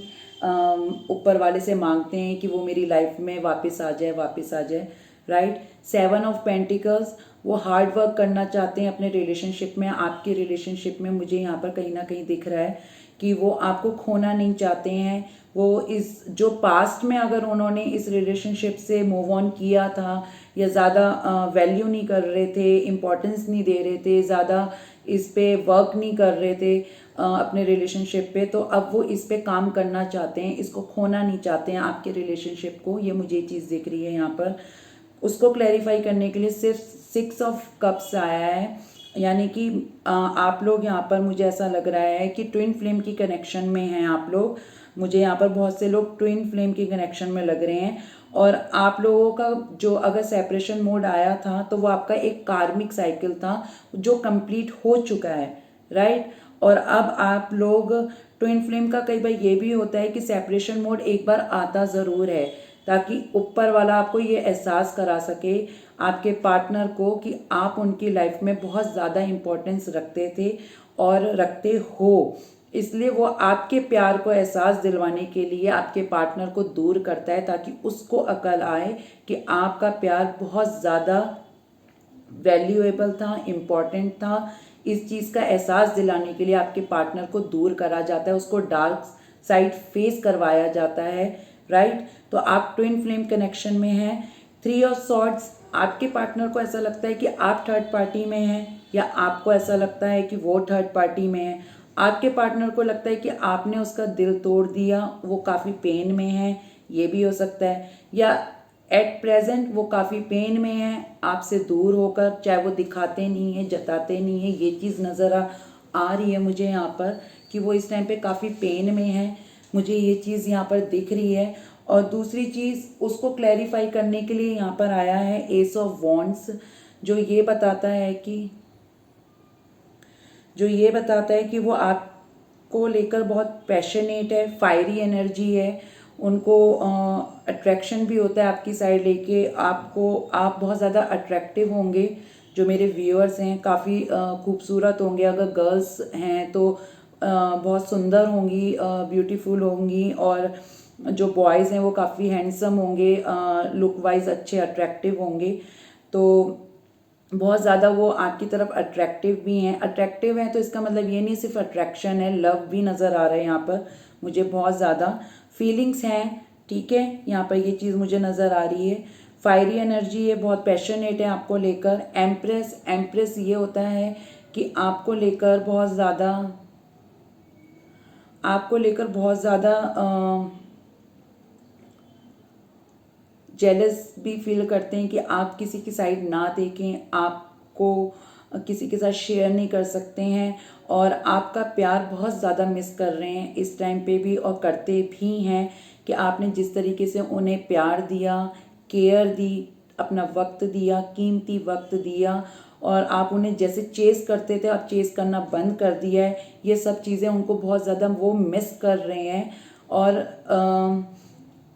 ऊपर वाले से मांगते हैं कि वो मेरी लाइफ में वापस आ जाए, राइट। 7 ऑफ पेंटिकल्स, वो हार्ड वर्क करना चाहते हैं अपने रिलेशनशिप में, आपके रिलेशनशिप में। मुझे यहाँ पर कहीं ना कहीं दिख रहा है कि वो आपको खोना नहीं चाहते हैं। वो इस जो पास्ट में अगर उन्होंने इस रिलेशनशिप से मूव ऑन किया था या ज़्यादा वैल्यू नहीं कर रहे थे, इम्पोर्टेंस नहीं दे रहे थे, ज़्यादा इस पे वर्क नहीं कर रहे थे अपने रिलेशनशिप पे, तो अब वो इस पे काम करना चाहते हैं, इसको खोना नहीं चाहते हैं आपके रिलेशनशिप को। ये मुझे चीज़ दिख रही है यहाँ पर। उसको क्लैरिफाई करने के लिए सिर्फ 6 ऑफ कप्स आया है, यानी कि आप लोग यहाँ पर, मुझे ऐसा लग रहा है कि ट्विन फ्लेम की कनेक्शन में हैं आप लोग। मुझे यहाँ पर बहुत से लोग ट्विन फ्लेम की कनेक्शन में लग रहे हैं। और आप लोगों का जो अगर सेपरेशन मोड आया था तो वो आपका एक कार्मिक साइकिल था जो कंप्लीट हो चुका है, राइट। और अब आप लोग ट्विन फ्लेम का कई बार ये भी होता है कि सेपरेशन मोड एक बार आता ज़रूर है, ताकि ऊपर वाला आपको ये एहसास करा सके आपके पार्टनर को कि आप उनकी लाइफ में बहुत ज़्यादा इम्पोर्टेंस रखते थे और रखते हो। इसलिए वो आपके प्यार को एहसास दिलवाने के लिए आपके पार्टनर को दूर करता है, ताकि उसको अकल आए कि आपका प्यार बहुत ज़्यादा वैल्यूएबल था, इम्पॉर्टेंट था। इस चीज़ का एहसास दिलाने के लिए आपके पार्टनर को दूर करा जाता है, उसको डार्क साइड फेस करवाया जाता है, राइट। तो आप ट्विन फ्लेम कनेक्शन में हैं। 3 ऑफ सॉर्ड्स, आपके पार्टनर को ऐसा लगता है कि आप थर्ड पार्टी में हैं, या आपको ऐसा लगता है कि वो थर्ड पार्टी में है। आपके पार्टनर को लगता है कि आपने उसका दिल तोड़ दिया, वो काफ़ी पेन में है, ये भी हो सकता है। या एट प्रेजेंट वो काफ़ी पेन में है आपसे दूर होकर, चाहे वो दिखाते नहीं है, जताते नहीं है, ये चीज़ नज़र आ रही है मुझे यहाँ पर कि वो इस टाइम पे काफ़ी पेन में है। मुझे ये चीज़ यहाँ पर दिख रही है। और दूसरी चीज़, उसको क्लैरिफाई करने के लिए यहाँ पर आया है एस ऑफ वॉन्ड्स, जो ये बताता है कि वो आपको लेकर बहुत पैशनेट है, फायरी एनर्जी है, उनको अट्रैक्शन भी होता है आपकी साइड लेके। आप बहुत ज़्यादा अट्रैक्टिव होंगे। जो मेरे व्यूअर्स हैं काफ़ी खूबसूरत होंगे, अगर गर्ल्स हैं तो बहुत सुंदर होंगी, ब्यूटीफुल होंगी। और जो बॉयज़ हैं वो काफ़ी हैंडसम होंगे, लुक वाइज अच्छे अट्रैक्टिव होंगे। तो बहुत ज़्यादा वो आपकी तरफ अट्रैक्टिव भी हैं। अट्रैक्टिव हैं तो इसका मतलब ये नहीं सिर्फ अट्रैक्शन है, लव भी नज़र आ रहा है यहाँ पर मुझे। बहुत ज़्यादा फीलिंग्स हैं, ठीक है, यहाँ पर ये चीज़ मुझे नज़र आ रही है। फायरी एनर्जी है, बहुत पैशनेट है आपको लेकर। एम्प्रेस ये होता है कि आपको लेकर बहुत ज़्यादा जेलस भी फील करते हैं कि आप किसी की साइड ना देखें, आपको किसी के साथ शेयर नहीं कर सकते हैं, और आपका प्यार बहुत ज़्यादा मिस कर रहे हैं इस टाइम पे भी, और करते भी हैं कि आपने जिस तरीके से उन्हें प्यार दिया, केयर दी, अपना वक्त दिया, कीमती वक्त दिया, और आप उन्हें जैसे चेस करते थे अब चेस करना बंद कर दिया है। ये सब चीज़ें उनको बहुत ज़्यादा वो मिस कर रहे हैं। और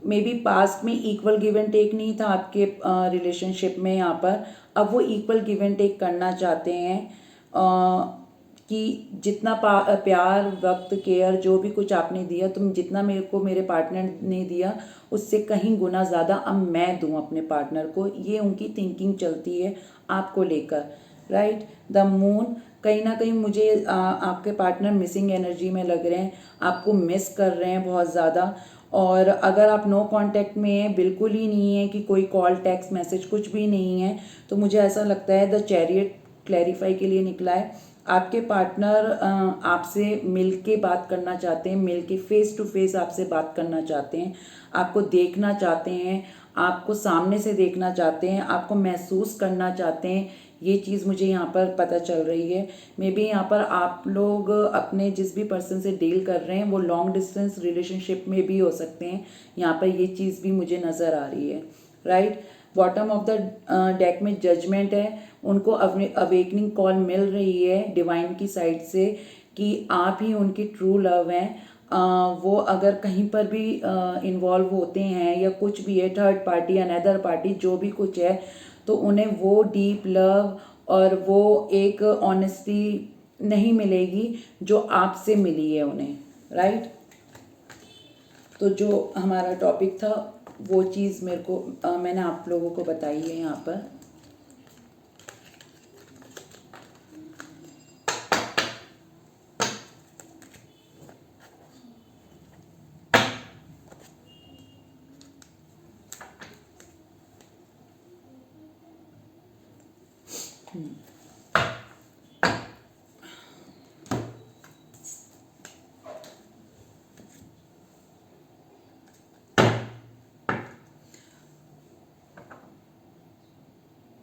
मे बी पास्ट में इक्वल गिव एंड टेक नहीं था आपके रिलेशनशिप में यहाँ पर, अब वो इक्वल गिव एंड टेक करना चाहते हैं कि जितना प्यार, वक्त, केयर जो भी कुछ आपने दिया, तुम जितना मेरे को मेरे पार्टनर ने दिया उससे कहीं गुना ज़्यादा अब मैं दूँ अपने पार्टनर को। ये उनकी थिंकिंग चलती है आपको लेकर, राइट। द मून, कहीं ना कहीं मुझे आपके पार्टनर मिसिंग एनर्जी में लग रहे हैं, आपको मिस कर रहे हैं बहुत ज़्यादा। और अगर आप नो कांटेक्ट में हैं, बिल्कुल ही नहीं है कि कोई कॉल, टेक्स्ट मैसेज कुछ भी नहीं है, तो मुझे ऐसा लगता है द चैरियट क्लैरिफाई के लिए निकला है। आपके पार्टनर आपसे मिल के बात करना चाहते हैं, मिल के फेस टू फेस आपसे बात करना चाहते हैं, आपको देखना चाहते हैं, आपको सामने से देखना चाहते हैं, आपको महसूस करना चाहते हैं। ये चीज़ मुझे यहाँ पर पता चल रही है। मे बी यहाँ पर आप लोग अपने जिस भी पर्सन से डील कर रहे हैं वो लॉन्ग डिस्टेंस रिलेशनशिप में भी हो सकते हैं। यहाँ पर ये चीज़ भी मुझे नज़र आ रही है, right. Bottom of the deck में जजमेंट है, उनको अवेकनिंग कॉल मिल रही है डिवाइन की साइड से कि आप ही उनकी ट्रू लव हैं। वो अगर कहीं पर भी इन्वॉल्व होते हैं या कुछ भी है, थर्ड पार्टी, अनदर पार्टी, जो भी कुछ है, तो उन्हें वो डीप लव और वो एक ऑनेस्टी नहीं मिलेगी जो आपसे मिली है उन्हें, राइट। तो जो हमारा टॉपिक था वो चीज़ मेरे को मैंने आप लोगों को बताई है यहाँ पर।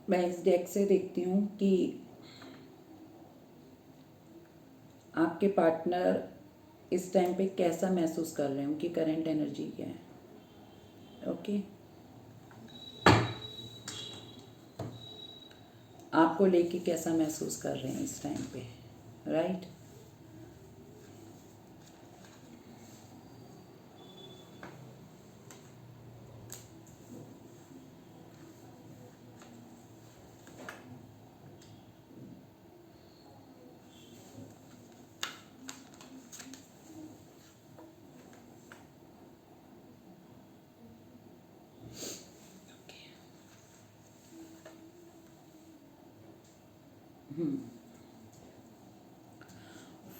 मैं इस डेक से देखती हूँ कि आपके पार्टनर इस टाइम पे कैसा महसूस कर रहे हैं, उनकी करंट एनर्जी क्या है। ओके, आपको लेके कैसा महसूस कर रहे हैं इस टाइम पे, राइट।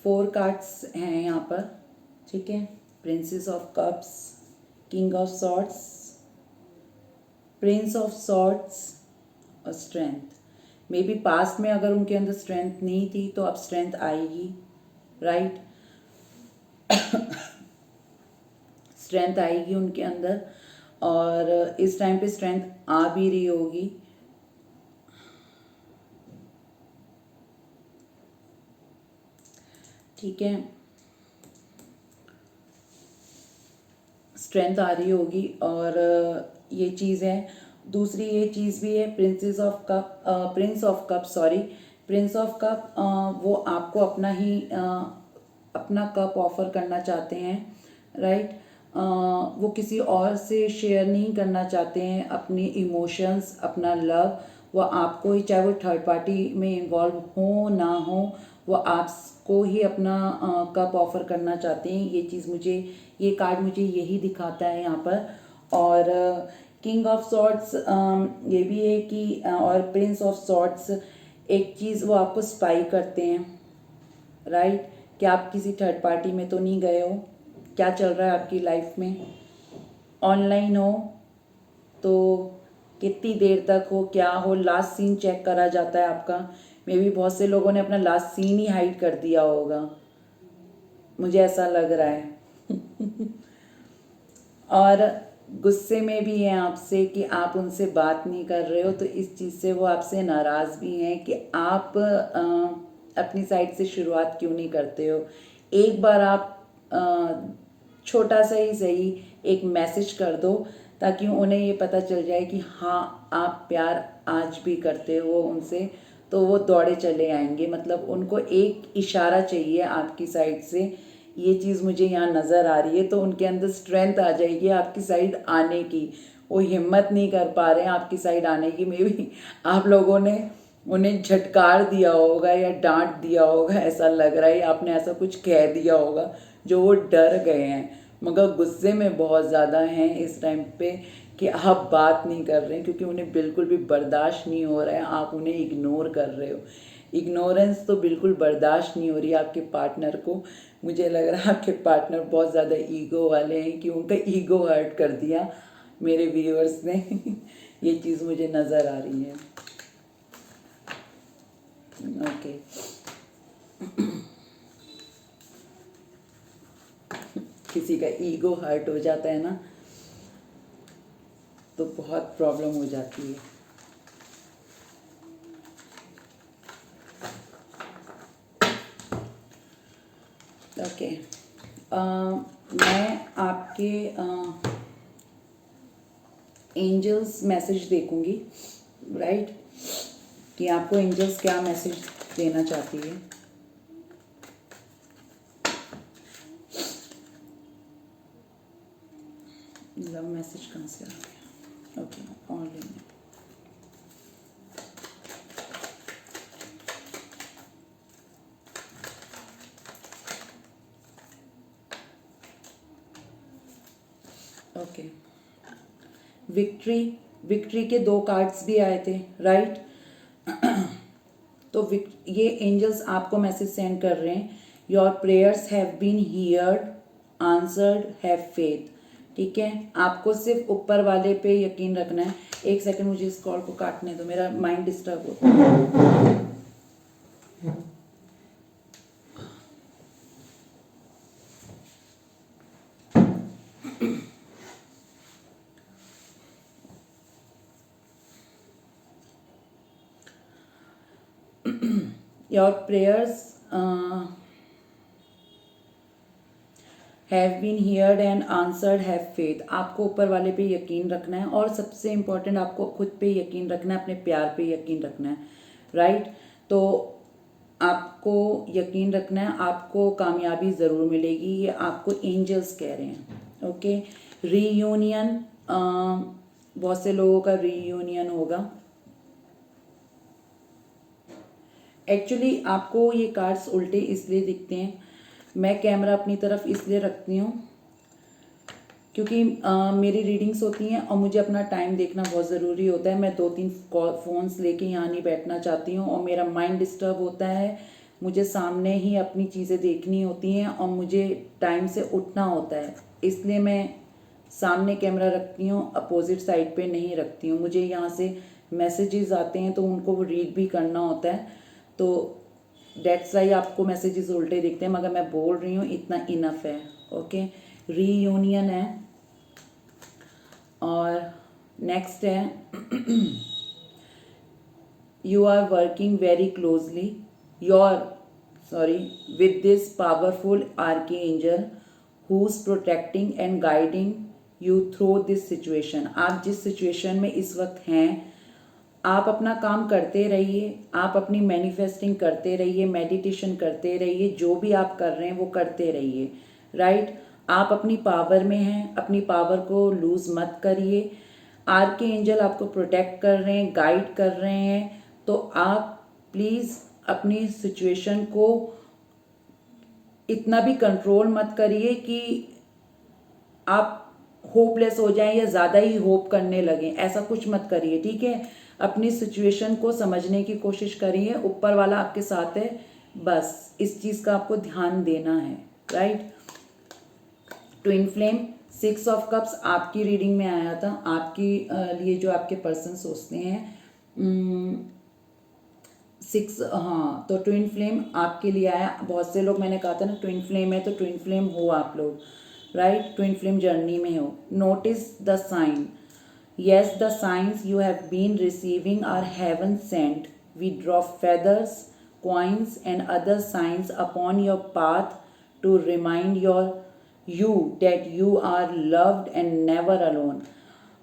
फोर कार्ड्स हैं यहाँ पर, ठीक है। Princess of cups, king of swords, Prince of swords और स्ट्रेंथ। मे बी पास्ट में अगर उनके अंदर स्ट्रेंथ नहीं थी तो अब स्ट्रेंथ आएगी, राइट। स्ट्रेंथ आएगी उनके अंदर और इस टाइम पे स्ट्रेंथ आ भी रही होगी। ठीक है, स्ट्रेंथ आ रही होगी और ये चीज़ है। दूसरी ये चीज़ भी है, Prince of cup sorry, Prince of cup, वो आपको अपना ही अपना कप ऑफर करना चाहते हैं, राइट। वो किसी और से शेयर नहीं करना चाहते हैं अपनी इमोशंस, अपना लव। वो आपको ही, चाहे वो थर्ड पार्टी में इन्वॉल्व हो ना हो, वो आपको ही अपना कप ऑफर करना चाहते हैं। ये चीज़ मुझे, ये कार्ड मुझे यही दिखाता है यहाँ पर। और किंग ऑफ सॉर्ड्स ये भी है कि और प्रिंस ऑफ सॉर्ड्स, एक चीज़ वो आपको स्पाई करते हैं, राइट। कि आप किसी थर्ड पार्टी में तो नहीं गए हो, क्या चल रहा है आपकी लाइफ में। ऑनलाइन हो तो कितनी देर तक हो, क्या हो, लास्ट सीन चेक करा जाता है आपका। मे बी बहुत से लोगों ने अपना लास्ट सीन ही हाइड कर दिया होगा, मुझे ऐसा लग रहा है। और गुस्से में भी हैं आपसे कि आप उनसे बात नहीं कर रहे हो, तो इस चीज़ से वो आपसे नाराज़ भी हैं कि आप अपनी साइड से शुरुआत क्यों नहीं करते हो। एक बार आप छोटा सा ही सही एक मैसेज कर दो ताकि उन्हें ये पता चल जाए कि हाँ आप प्यार आज भी करते हो उनसे, तो वो दौड़े चले आएंगे। मतलब उनको एक इशारा चाहिए आपकी साइड से, ये चीज़ मुझे यहाँ नज़र आ रही है। तो उनके अंदर स्ट्रेंथ आ जाएगी आपकी साइड आने की, वो हिम्मत नहीं कर पा रहे हैं आपकी साइड आने की। मे बी आप लोगों ने उन्हें झटकार दिया होगा या डांट दिया होगा, ऐसा लग रहा है, आपने ऐसा कुछ कह दिया होगा जो वो डर गए हैं, मगर गुस्से में बहुत ज़्यादा हैं इस टाइम पे कि आप बात नहीं कर रहे हैं, क्योंकि उन्हें बिल्कुल भी बर्दाश्त नहीं हो रहा है, आप उन्हें इग्नोर कर रहे हो। इग्नोरेंस तो बिल्कुल बर्दाश्त नहीं हो रही है आपके पार्टनर को। मुझे लग रहा है आपके पार्टनर बहुत ज़्यादा ईगो वाले हैं कि उनका ईगो हर्ट कर दिया मेरे व्यूअर्स ने। ये चीज़ मुझे नज़र आ रही है। ओके, किसी का ईगो हर्ट हो जाता है ना तो बहुत प्रॉब्लम हो जाती है। ओके, मैं आपके एंजल्स मैसेज देखूंगी, राइट, कि आपको एंजल्स क्या मैसेज देना चाहती है। लव मैसेज कहाँ से आ गया। ओके, ऑनलाइन विक्ट्री, विक्ट्री के 2 कार्ड्स भी आए थे, राइट। तो ये एंजल्स आपको मैसेज सेंड कर रहे हैं, your prayers have been heard, answered, have faith. ठीक है, आपको सिर्फ ऊपर वाले पे यकीन रखना है। एक सेकंड, मुझे इस कॉल को काटने दो, मेरा माइंड डिस्टर्ब होता है। Your prayers have been heard and answered, have faith. आपको ऊपर वाले पे यकीन रखना है, और सबसे इम्पोर्टेंट आपको खुद पे यकीन रखना है, अपने प्यार पे यकीन रखना है, राइट। तो आपको यकीन रखना है, आपको कामयाबी ज़रूर मिलेगी, ये आपको एंजल्स कह रहे हैं। ओके, रीयूनियन, बहुत से लोगों का रीयूनियन होगा। एक्चुअली आपको ये कार्ड्स उल्टे इसलिए दिखते हैं, मैं कैमरा अपनी तरफ इसलिए रखती हूँ क्योंकि मेरी रीडिंग्स होती हैं और मुझे अपना टाइम देखना बहुत ज़रूरी होता है। मैं 2-3 फ़ोन्स लेके यहाँ नहीं बैठना चाहती हूँ, और मेरा माइंड डिस्टर्ब होता है, मुझे सामने ही अपनी चीज़ें देखनी होती हैं और मुझे टाइम से उठना होता है, इसलिए मैं सामने कैमरा रखती हूँ, अपोजिट साइड पे नहीं रखती हूँ। मुझे यहाँ से मैसेजेस आते हैं तो उनको रीड भी करना होता है, तो डेट्स वाई आपको मैसेजेस उल्टे दिखते हैं, मगर मैं बोल रही हूँ इतना इनफ है। ओके, रीयूनियन है, और नेक्स्ट है you are working very closely with this powerful archangel who's protecting and guiding you through this situation। आप जिस सिचुएशन में इस वक्त हैं, आप अपना काम करते रहिए, आप अपनी मैनिफेस्टिंग करते रहिए, मेडिटेशन करते रहिए, जो भी आप कर रहे हैं वो करते रहिए, राइट। आप अपनी पावर में हैं, अपनी पावर को लूज मत करिए। आर्क एंजल आपको प्रोटेक्ट कर रहे हैं, गाइड कर रहे हैं, तो आप प्लीज़ अपनी सिचुएशन को इतना भी कंट्रोल मत करिए कि आप होपलेस हो जाएं या ज़्यादा ही होप करने लगें, ऐसा कुछ मत करिए, ठीक है। अपनी सिचुएशन को समझने की कोशिश करिए, ऊपर वाला आपके साथ है, बस इस चीज़ का आपको ध्यान देना है, right. Twin flame, 6 of cups आपकी रीडिंग में आया था, आपकी लिए जो आपके पर्सन सोचते हैं 6, हाँ, तो ट्विन फ्लेम आपके लिए आया। बहुत से लोग, मैंने कहा था ना ट्विन फ्लेम है, तो ट्विन फ्लेम हो आप लोग, राइट, ट्विन फ्लेम जर्नी में हो। Notice the sign, yes, the signs you have been receiving are heaven sent. We drop feathers, coins and other signs upon your path to remind you that you are loved and never alone।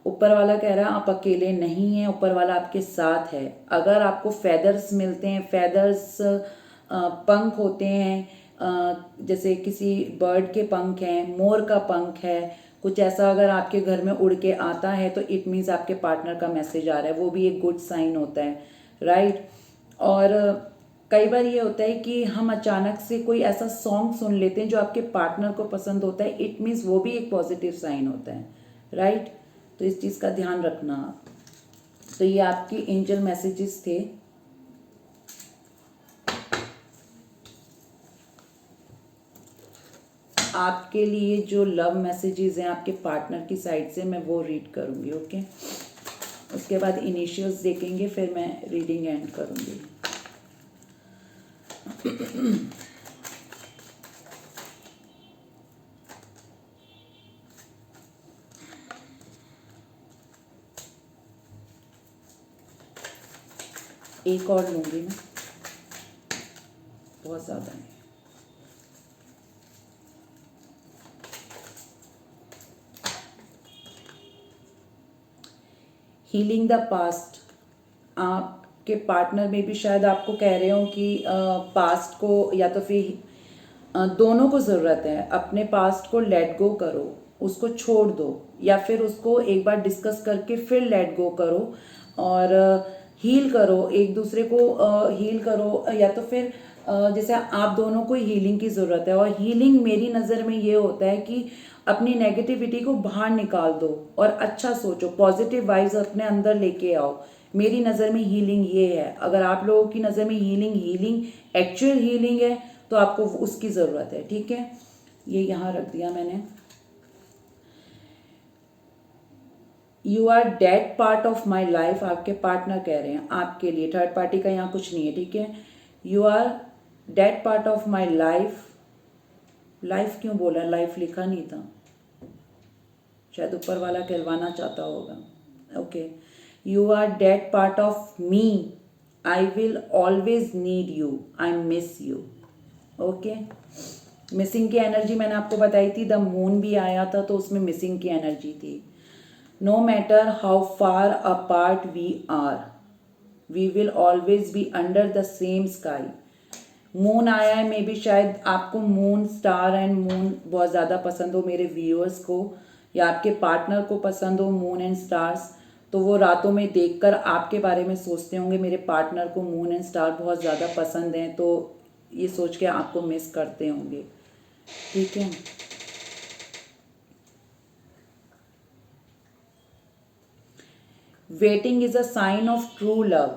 ऊपर वाला कह रहा है आप अकेले नहीं हैं, ऊपर वाला आपके साथ है। अगर आपको फेदर्स मिलते हैं, फेदर्स पंख होते हैं, जैसे किसी बर्ड के पंख हैं, मोर का पंख है, कुछ ऐसा अगर आपके घर में उड़ के आता है तो इट मीन्स आपके पार्टनर का मैसेज आ रहा है, वो भी एक गुड साइन होता है, राइट। और कई बार ये होता है कि हम अचानक से कोई ऐसा सॉन्ग सुन लेते हैं जो आपके पार्टनर को पसंद होता है, इट मीन्स वो भी एक पॉजिटिव साइन होता है, राइट। तो इस चीज़ का ध्यान रखना। तो ये आपकी एंजल मैसेजेस थे। आपके लिए जो लव मैसेजेस हैं आपके पार्टनर की साइड से, मैं वो रीड करूँगी, ओके। उसके बाद इनिशियल्स देखेंगे, फिर मैं रीडिंग एंड करूँगी। एक और लूँगी मैं, बहुत ज़्यादा है। हीलिंग द पास्ट, आपके पार्टनर में भी शायद आपको कह रहे हो कि पास्ट को, या तो फिर दोनों को ज़रूरत है, अपने पास्ट को लेट गो करो, उसको छोड़ दो, या फिर उसको एक बार डिस्कस करके फिर लेट गो करो और हील करो, एक दूसरे को हील करो, या तो फिर जैसे आप दोनों को हीलिंग की ज़रूरत है, और हीलिंग मेरी नज़र में ये होता है कि अपनी नेगेटिविटी को बाहर निकाल दो और अच्छा सोचो, पॉजिटिव वाइब्स अपने अंदर लेके आओ। मेरी नज़र में हीलिंग ये है। अगर आप लोगों की नज़र में हीलिंग एक्चुअल हीलिंग है तो आपको उसकी ज़रूरत है, ठीक है। ये यहाँ रख दिया मैंने। You are that part of my life, आपके पार्टनर कह रहे हैं आपके लिए, थर्ड पार्टी का यहाँ कुछ नहीं है, ठीक है। You are that part of my life, life क्यों बोला, लाइफ लिखा नहीं था, शायद ऊपर वाला कहलवाना चाहता होगा। Okay, you are that part of me, I will always need you, I miss you. Okay, missing की एनर्जी मैंने आपको बताई थी, द मून भी आया था तो उसमें मिसिंग की एनर्जी थी। No matter how far apart we are, we will always be under the same sky. Moon आया है, मे बी शायद आपको मून, स्टार एंड मून बहुत ज़्यादा पसंद हो, मेरे व्यूअर्स को या आपके पार्टनर को पसंद हो मून एंड स्टार्स, तो वो रातों में देखकर आपके बारे में सोचते होंगे मेरे पार्टनर को मून एंड स्टार बहुत ज़्यादा पसंद हैं, तो ये सोच के आपको मिस करते होंगे, ठीक है। Waiting is a sign of true love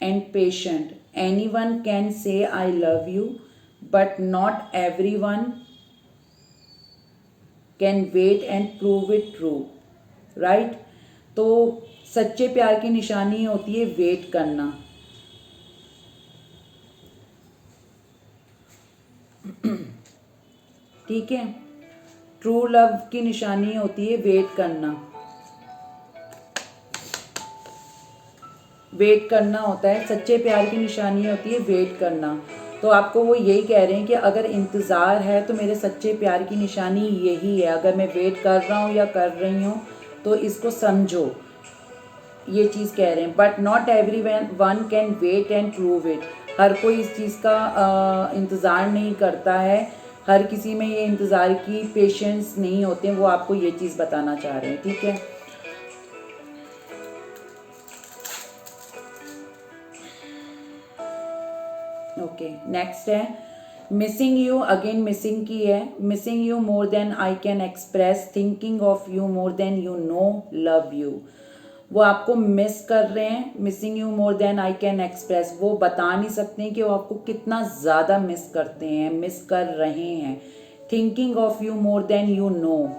and patient. Anyone can say I love you, but not everyone can wait and prove it true, right? तो सच्चे प्यार की निशानी होती है वेट करना। ठीक है, ट्रू लव की निशानी होती है वेट करना। वेट करना होता है, सच्चे प्यार की निशानी होती है वेट करना। तो आपको वो यही कह रहे हैं कि अगर इंतज़ार है तो मेरे सच्चे प्यार की निशानी यही है। अगर मैं वेट कर रहा हूँ या कर रही हूँ तो इसको समझो, ये चीज़ कह रहे हैं। But not every one can wait and prove it. हर कोई इस चीज़ का इंतज़ार नहीं करता है, हर किसी में ये इंतज़ार की पेशेंस नहीं होते हैं, वो आपको ये चीज़ बताना चाह रहे हैं, ठीक है। ओके, नेक्स्ट है मिसिंग यू। अगेन मिसिंग की है। Missing you more than I can express, thinking of you more than you know, love you. वो आपको मिस कर रहे हैं, missing you more than I can express. वो बता नहीं सकते हैं कि वो आपको कितना ज़्यादा मिस करते हैं, मिस कर रहे हैं। Thinking of you more than you no,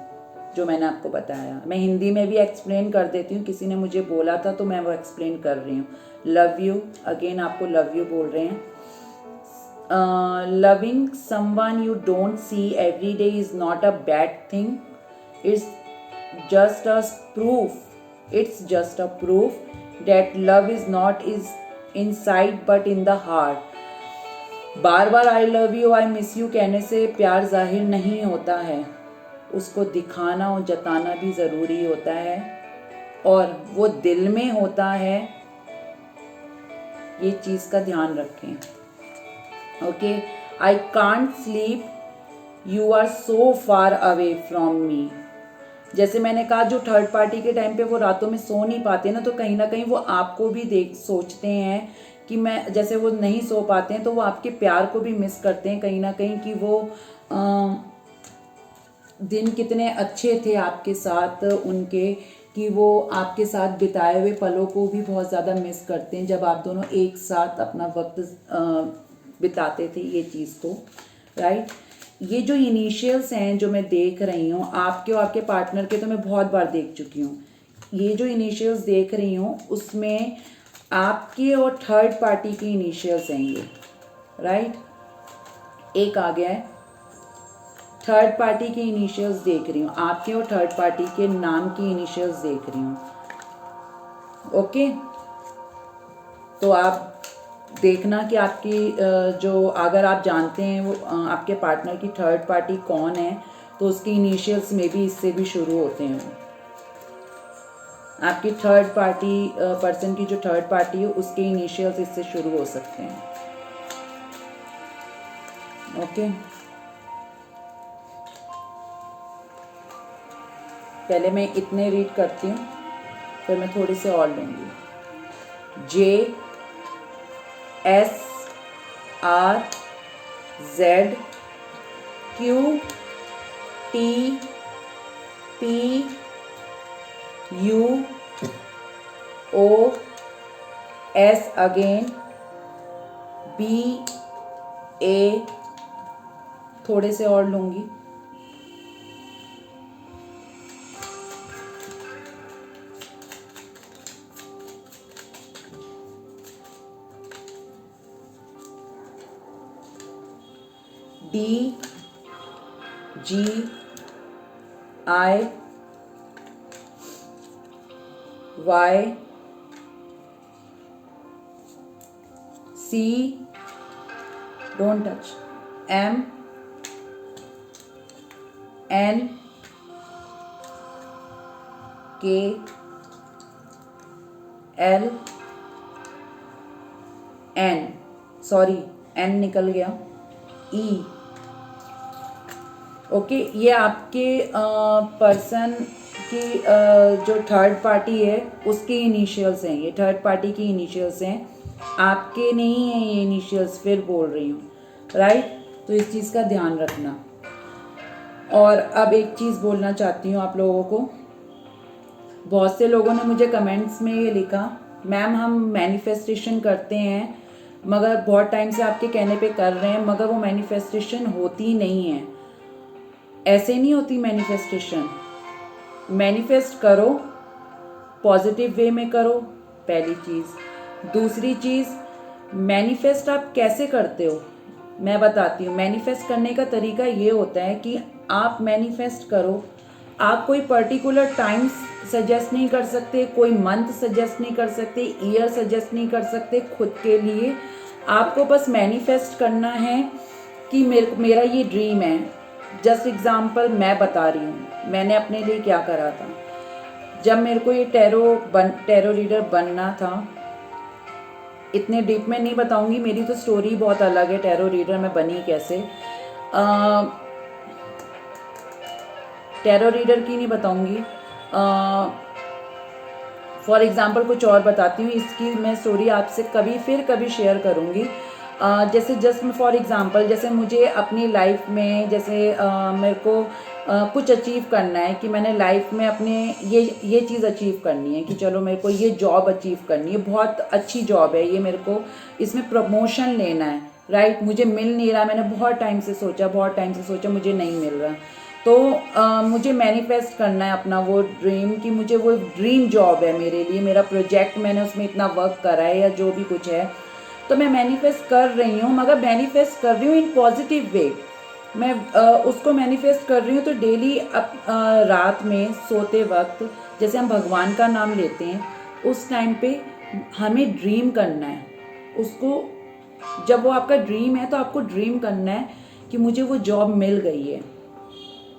जो मैंने आपको बताया, मैं हिंदी में भी एक्सप्लेन कर देती हूँ, किसी ने मुझे बोला था तो मैं वो एक्सप्लेन कर रही हूँ। लव यू, अगेन आपको लव यू बोल रहे हैं। Loving someone you don't see every day is not a bad thing. It's just a proof. It's just a proof that love is not is inside but in the heart. Bar bar I love you, I miss you कहने से प्यार जाहिर नहीं होता है, उसको दिखाना और जताना भी ज़रूरी होता है, और वो दिल में होता है। ये चीज़ का ध्यान रखें। Okay, I can't sleep, you are so far away from me. जैसे मैंने कहा, जो थर्ड पार्टी के टाइम पे वो रातों में सो नहीं पाते ना, तो कहीं ना कहीं वो आपको भी सोचते हैं कि मैं, जैसे वो नहीं सो पाते हैं तो वो आपके प्यार को भी मिस करते हैं कहीं ना कहीं, कि वो दिन कितने अच्छे थे आपके साथ उनके, कि वो आपके साथ बिताए हुए पलों को भी बहुत ज़्यादा मिस करते हैं, जब आप दोनों एक साथ अपना वक्त बिताते थे ये चीज़ को, राइट। ये जो इनिशियल्स हैं जो मैं देख रही हूँ आपके और आपके पार्टनर के, तो मैं बहुत बार देख चुकी हूँ। ये जो इनिशियल्स देख रही हूँ उसमें आपके और थर्ड पार्टी के इनिशियल्स हैं ये, राइट। एक आ गया है, थर्ड पार्टी के इनिशियल्स देख रही हूँ, आपके और थर्ड पार्टी के नाम की इनिशियल्स देख रही हूँ। ओके, तो आप देखना कि आपकी जो, अगर आप जानते हैं वो आपके पार्टनर की थर्ड पार्टी कौन है, तो उसके इनिशियल्स में भी इससे भी शुरू होते हैं। आपकी थर्ड पार्टी पर्सन की जो थर्ड पार्टी है उसके इनिशियल्स इससे शुरू हो सकते हैं। ओके, पहले मैं इतने रीड करती हूँ, फिर मैं थोड़ी से और लूँगी। JSR R Z Q T P U O S again B A, थोड़े से और लूँगी, D G I Y C, don't touch, M N K L N, sorry N निकल गया, E। ओके, ये आपके पर्सन की जो थर्ड पार्टी है उसके इनिशियल्स हैं, ये थर्ड पार्टी की इनिशियल्स हैं, आपके नहीं हैं ये इनिशियल्स, फिर बोल रही हूँ, राइट। तो इस चीज़ का ध्यान रखना। और अब एक चीज़ बोलना चाहती हूँ आप लोगों को, बहुत से लोगों ने मुझे कमेंट्स में ये लिखा, मैम हम मैनिफेस्टेशन करते हैं मगर बहुत टाइम से आपके कहने पे कर रहे हैं मगर वो मैनिफेस्टेशन होती नहीं है। ऐसे नहीं होती मैनिफेस्टेशन। मैनिफेस्ट करो, पॉजिटिव वे में करो, पहली चीज़। दूसरी चीज़, मैनिफेस्ट आप कैसे करते हो मैं बताती हूँ। मैनिफेस्ट करने का तरीका ये होता है कि आप मैनिफेस्ट करो, आप कोई पर्टिकुलर टाइम सजेस्ट नहीं कर सकते, कोई मंथ सजेस्ट नहीं कर सकते, ईयर सजेस्ट नहीं कर सकते खुद के लिए। आपको बस मैनिफेस्ट करना है कि मेरा ये ड्रीम है। जस्ट एग्जाम्पल मैं बता रही हूँ मैंने अपने लिए क्या करा था। जब मेरे को ये टैरो रीडर बनना था, इतने डीप में नहीं बताऊंगी, मेरी तो स्टोरी बहुत अलग है, टैरो रीडर मैं बनी कैसे। टैरो रीडर की नहीं बताऊंगी, फॉर एग्जाम्पल कुछ और बताती हूँ, इसकी मैं स्टोरी आपसे कभी शेयर करूँगी। जैसे जस्ट फॉर एग्जांपल, जैसे मुझे अपनी लाइफ में जैसे मेरे को कुछ अचीव करना है कि मैंने लाइफ में अपने ये चीज़ अचीव करनी है कि चलो मेरे को ये जॉब अचीव करनी है, बहुत अच्छी जॉब है ये, मेरे को इसमें प्रमोशन लेना है, राइट। मुझे मिल नहीं रहा, मैंने बहुत टाइम से सोचा मुझे नहीं मिल रहा, तो मुझे मैनिफेस्ट करना है अपना वो ड्रीम कि मुझे वो ड्रीम जॉब है मेरे लिए, मेरा प्रोजेक्ट, मैंने उसमें इतना वर्क करा है या जो भी कुछ है, तो मैं मैनिफेस्ट कर रही हूँ, मगर मैनिफेस्ट कर रही हूँ इन पॉजिटिव वे। मैं उसको मैनिफेस्ट कर रही हूँ। तो डेली रात में सोते वक्त जैसे हम भगवान का नाम लेते हैं, उस टाइम पे हमें ड्रीम करना है उसको। जब वो आपका ड्रीम है तो आपको ड्रीम करना है कि मुझे वो जॉब मिल गई है,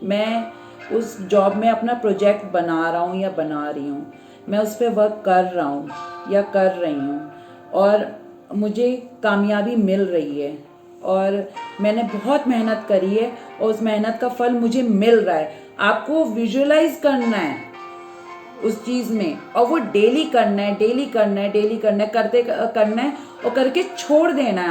मैं उस जॉब में अपना प्रोजेक्ट बना रहा हूँ या बना रही हूँ, मैं उस पर वर्क कर रहा हूँ या कर रही हूँ और मुझे कामयाबी मिल रही है और मैंने बहुत मेहनत करी है और उस मेहनत का फल मुझे मिल रहा है। आपको विजुअलाइज करना है उस चीज़ में और वो डेली करना है, करते करना है और करके छोड़ देना है।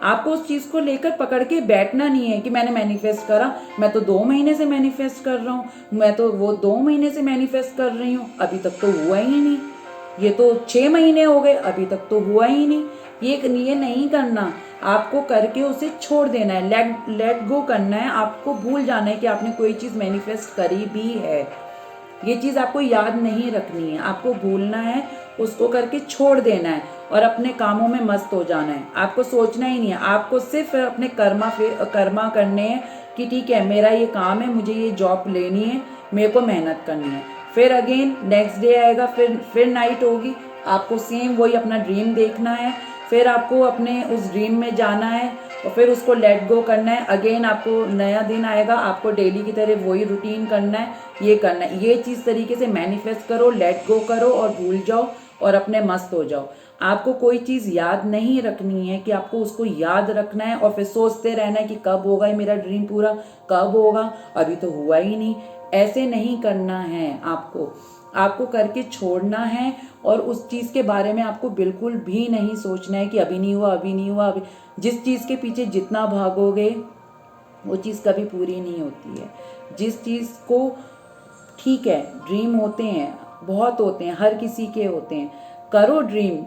आपको उस चीज़ को लेकर पकड़ के बैठना नहीं है कि मैंने मैनिफेस्ट करा, मैं तो 2 महीने से मैनिफेस्ट कर रहा हूँ, मैं तो वो 2 महीने से मैनिफेस्ट कर रही हूँ, अभी तक तो हुआ ही नहीं, ये तो 6 महीने हो गए, अभी तक तो हुआ ही नहीं। ये नहीं करना, आपको करके उसे छोड़ देना है, लेट गो करना है। आपको भूल जाना है कि आपने कोई चीज़ मैनिफेस्ट करी भी है। ये चीज़ आपको याद नहीं रखनी है, आपको भूलना है, उसको करके छोड़ देना है और अपने कामों में मस्त हो जाना है। आपको सोचना ही नहीं है, आपको सिर्फ अपने कर्मा करने हैं कि ठीक है मेरा ये काम है, मुझे ये जॉब लेनी है, मेरे को मेहनत करनी है। फिर अगेन नेक्स्ट डे आएगा, फिर नाइट होगी, आपको सेम वही अपना ड्रीम देखना है, फिर आपको अपने उस ड्रीम में जाना है और फिर उसको लेट गो करना है। अगेन आपको नया दिन आएगा, आपको डेली की तरह वही रूटीन करना है, ये करना है। ये चीज़ तरीके से मैनिफेस्ट करो, लेट गो करो और भूल जाओ और अपने मस्त हो जाओ। आपको कोई चीज़ याद नहीं रखनी है कि आपको उसको याद रखना है और फिर सोचते रहना है कि कब होगा ये मेरा ड्रीम पूरा, कब होगा, अभी तो हुआ ही नहीं। ऐसे नहीं करना है आपको। आपको करके छोड़ना है और उस चीज़ के बारे में आपको बिल्कुल भी नहीं सोचना है कि अभी नहीं हुआ, अभी नहीं हुआ, अभी। जिस चीज़ के पीछे जितना भागोगे वो चीज़ कभी पूरी नहीं होती है। जिस चीज़ को, ठीक है, ड्रीम होते हैं, बहुत होते हैं, हर किसी के होते हैं, करो ड्रीम,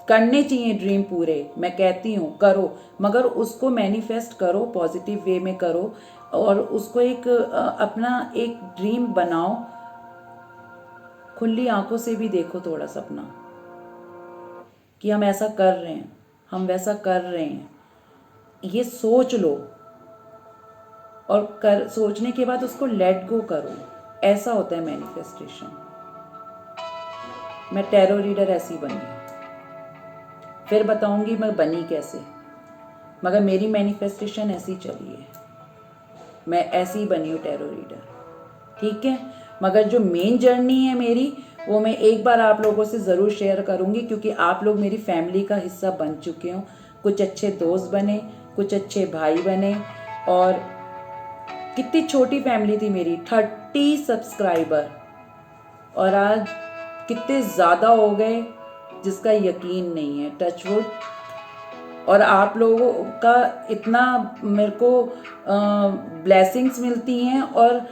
करने चाहिए ड्रीम पूरे, मैं कहती हूँ करो, मगर उसको मैनिफेस्ट करो, पॉजिटिव वे में करो और उसको एक अपना एक ड्रीम बनाओ। खुली आंखों से भी देखो थोड़ा सपना कि हम ऐसा कर रहे हैं, हम वैसा कर रहे हैं, ये सोच लो और सोचने के बाद उसको लेट गो करो। ऐसा होता है मैनिफेस्टेशन। मैं टैरो रीडर ऐसी बनी, फिर बताऊंगी मैं बनी कैसे, मगर मेरी मैनिफेस्टेशन ऐसी चली है, मैं ऐसी बनी हूँ टैरो रीडर, ठीक है। मगर जो मेन जर्नी है मेरी, वो मैं एक बार आप लोगों से ज़रूर शेयर करूँगी, क्योंकि आप लोग मेरी फैमिली का हिस्सा बन चुके हो। कुछ अच्छे दोस्त बने, कुछ अच्छे भाई बने, और कितनी छोटी फैमिली थी मेरी, 30 सब्सक्राइबर, और आज कितने ज़्यादा हो गए जिसका यकीन नहीं है, टचवुड। और आप लोगों का इतना मेरे को ब्लेसिंग्स मिलती हैं और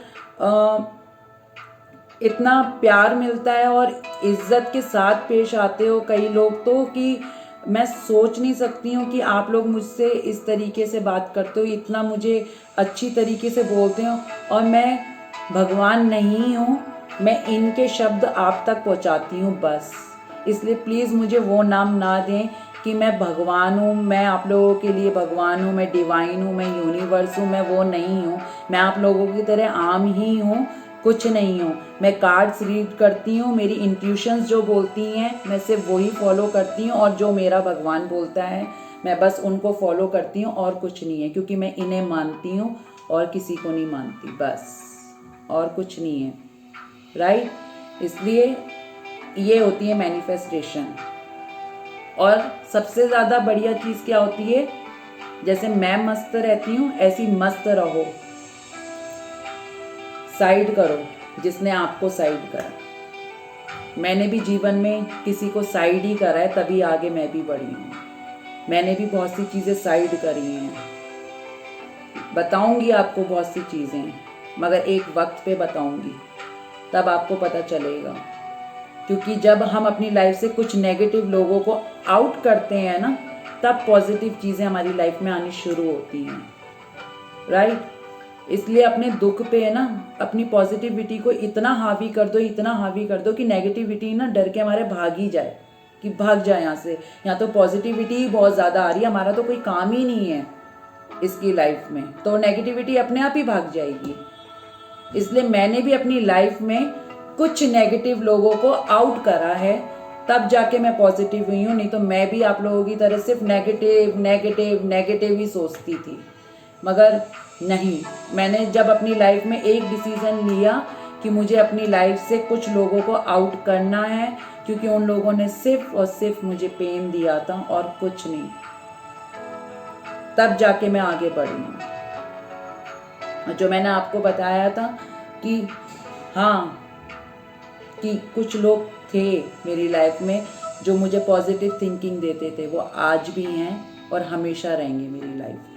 इतना प्यार मिलता है और इज्जत के साथ पेश आते हो कई लोग तो, कि मैं सोच नहीं सकती हूँ कि आप लोग मुझसे इस तरीके से बात करते हो, इतना मुझे अच्छी तरीके से बोलते हो। और मैं भगवान नहीं हूँ, मैं इनके शब्द आप तक पहुँचाती हूँ बस। इसलिए प्लीज़ मुझे वो नाम ना दें कि मैं भगवान हूँ, मैं आप लोगों के लिए भगवान हूँ, मैं डिवाइन हूँ, मैं यूनिवर्स हूँ, मैं वो नहीं हूँ। मैं आप लोगों की तरह आम ही हूँ, कुछ नहीं हूँ। मैं कार्ड्स रीड करती हूँ, मेरी इंट्यूशंस जो बोलती हैं मैं सिर्फ वही फॉलो करती हूँ, और जो मेरा भगवान बोलता है मैं बस उनको फॉलो करती हूँ, और कुछ नहीं है, क्योंकि मैं इन्हें मानती हूँ और किसी को नहीं मानती, बस, और कुछ नहीं है, राइट। इसलिए ये होती है मैनिफेस्टेशन। और सबसे ज़्यादा बढ़िया चीज़ क्या होती है, जैसे मैं मस्त रहती हूँ ऐसी मस्त रहो, साइड करो जिसने आपको साइड करा। मैंने भी जीवन में किसी को साइड ही करा है, तभी आगे मैं भी बढ़ी हूँ। मैंने भी बहुत सी चीज़ें साइड करी हैं, बताऊंगी आपको बहुत सी चीज़ें, मगर एक वक्त पे बताऊंगी, तब आपको पता चलेगा। क्योंकि जब हम अपनी लाइफ से कुछ नेगेटिव लोगों को आउट करते हैं ना, तब पॉजिटिव चीज़ें हमारी लाइफ में आनी शुरू होती हैं, राइट। इसलिए अपने दुख पे ना अपनी पॉजिटिविटी को इतना हावी कर दो, इतना हावी कर दो कि नेगेटिविटी ना डर के हमारे भाग ही जाए, कि भाग जाए यहाँ से। यहाँ तो पॉजिटिविटी ही बहुत ज़्यादा आ रही है, हमारा तो कोई काम ही नहीं है इसकी लाइफ में, तो नेगेटिविटी अपने आप ही भाग जाएगी। इसलिए मैंने भी अपनी लाइफ में कुछ नेगेटिव लोगों को आउट करा है, तब जाके मैं पॉजिटिव हुई हूँ। नहीं तो मैं भी आप लोगों की तरह सिर्फ नेगेटिव नेगेटिव नेगेटिव ही सोचती थी, मगर नहीं। मैंने जब अपनी लाइफ में एक डिसीजन लिया कि मुझे अपनी लाइफ से कुछ लोगों को आउट करना है, क्योंकि उन लोगों ने सिर्फ और सिर्फ मुझे पेन दिया था और कुछ नहीं, तब जाके मैं आगे बढ़ी हूँ। जो मैंने आपको बताया था कि हाँ, कि कुछ लोग थे मेरी लाइफ में जो मुझे पॉजिटिव थिंकिंग देते थे, वो आज भी हैं और हमेशा रहेंगे मेरी लाइफ में।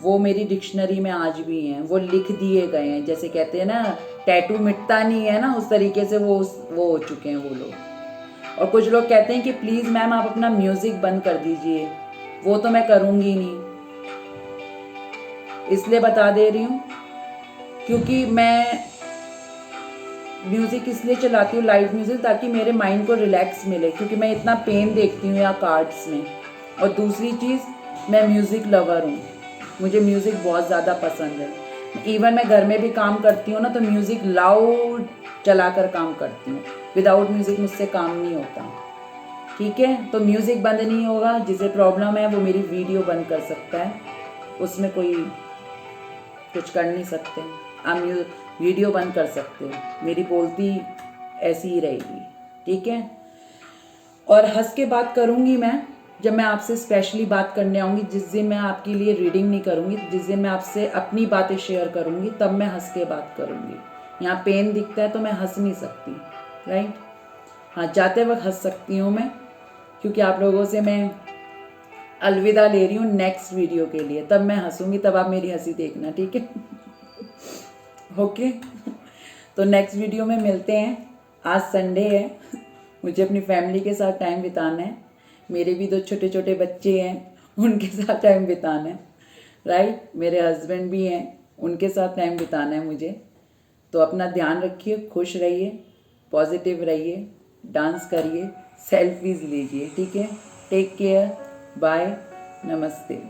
वो मेरी डिक्शनरी में आज भी हैं, वो लिख दिए गए हैं, जैसे कहते हैं ना टैटू मिटता नहीं है ना, उस तरीके से वो हो चुके हैं वो लोग। और कुछ लोग कहते हैं कि प्लीज़ मैम आप अपना म्यूज़िक बंद कर दीजिए, वो तो मैं करूँगी नहीं, इसलिए बता दे रही हूँ, क्योंकि मैं म्यूज़िक इसलिए चलाती हूँ, लाइव म्यूज़िक, ताकि मेरे माइंड को रिलैक्स मिले, क्योंकि मैं इतना पेन देखती हूँ यहाँ कार्ड्स में। और दूसरी चीज़, मैं म्यूज़िक लवर हूँ, मुझे म्यूज़िक बहुत ज़्यादा पसंद है। इवन मैं घर में भी काम करती हूँ ना, तो म्यूज़िक लाउड चला कर काम करती हूँ, विदाउट म्यूज़िक मुझसे काम नहीं होता, ठीक है। तो म्यूज़िक बंद नहीं होगा, जिसे प्रॉब्लम है वो मेरी वीडियो बंद कर सकता है, उसमें कोई कुछ कर नहीं सकते। आप वीडियो बंद कर सकते हो, मेरी बोलती ऐसी ही रहेगी, ठीक है। और हंस के बात करूँगी मैं, जब मैं आपसे स्पेशली बात करने आऊँगी, जिस दिन मैं आपके लिए रीडिंग नहीं करूँगी, जिस दिन मैं आपसे अपनी बातें शेयर करूँगी, तब मैं हंस के बात करूँगी, यहाँ पेन दिखता है तो मैं हंस नहीं सकती, राइट। हाँ, जाते वक्त हंस सकती हूँ मैं, क्योंकि आप लोगों से मैं अलविदा ले रही हूँ नेक्स्ट वीडियो के लिए, तब मैं हंसूंगी, तब आप मेरी हंसी देखना, ठीक है। ओके, तो नेक्स्ट वीडियो में मिलते हैं। आज संडे है, मुझे अपनी फैमिली के साथ टाइम बिताना है, मेरे भी 2 छोटे छोटे बच्चे हैं, उनके साथ टाइम बिताना है, राइट। मेरे हस्बैंड भी हैं, उनके साथ टाइम बिताना है मुझे। तो अपना ध्यान रखिए, खुश रहिए, पॉजिटिव रहिए, डांस करिए, सेल्फीज लीजिए, ठीक है। टेक केयर, बाय, नमस्ते।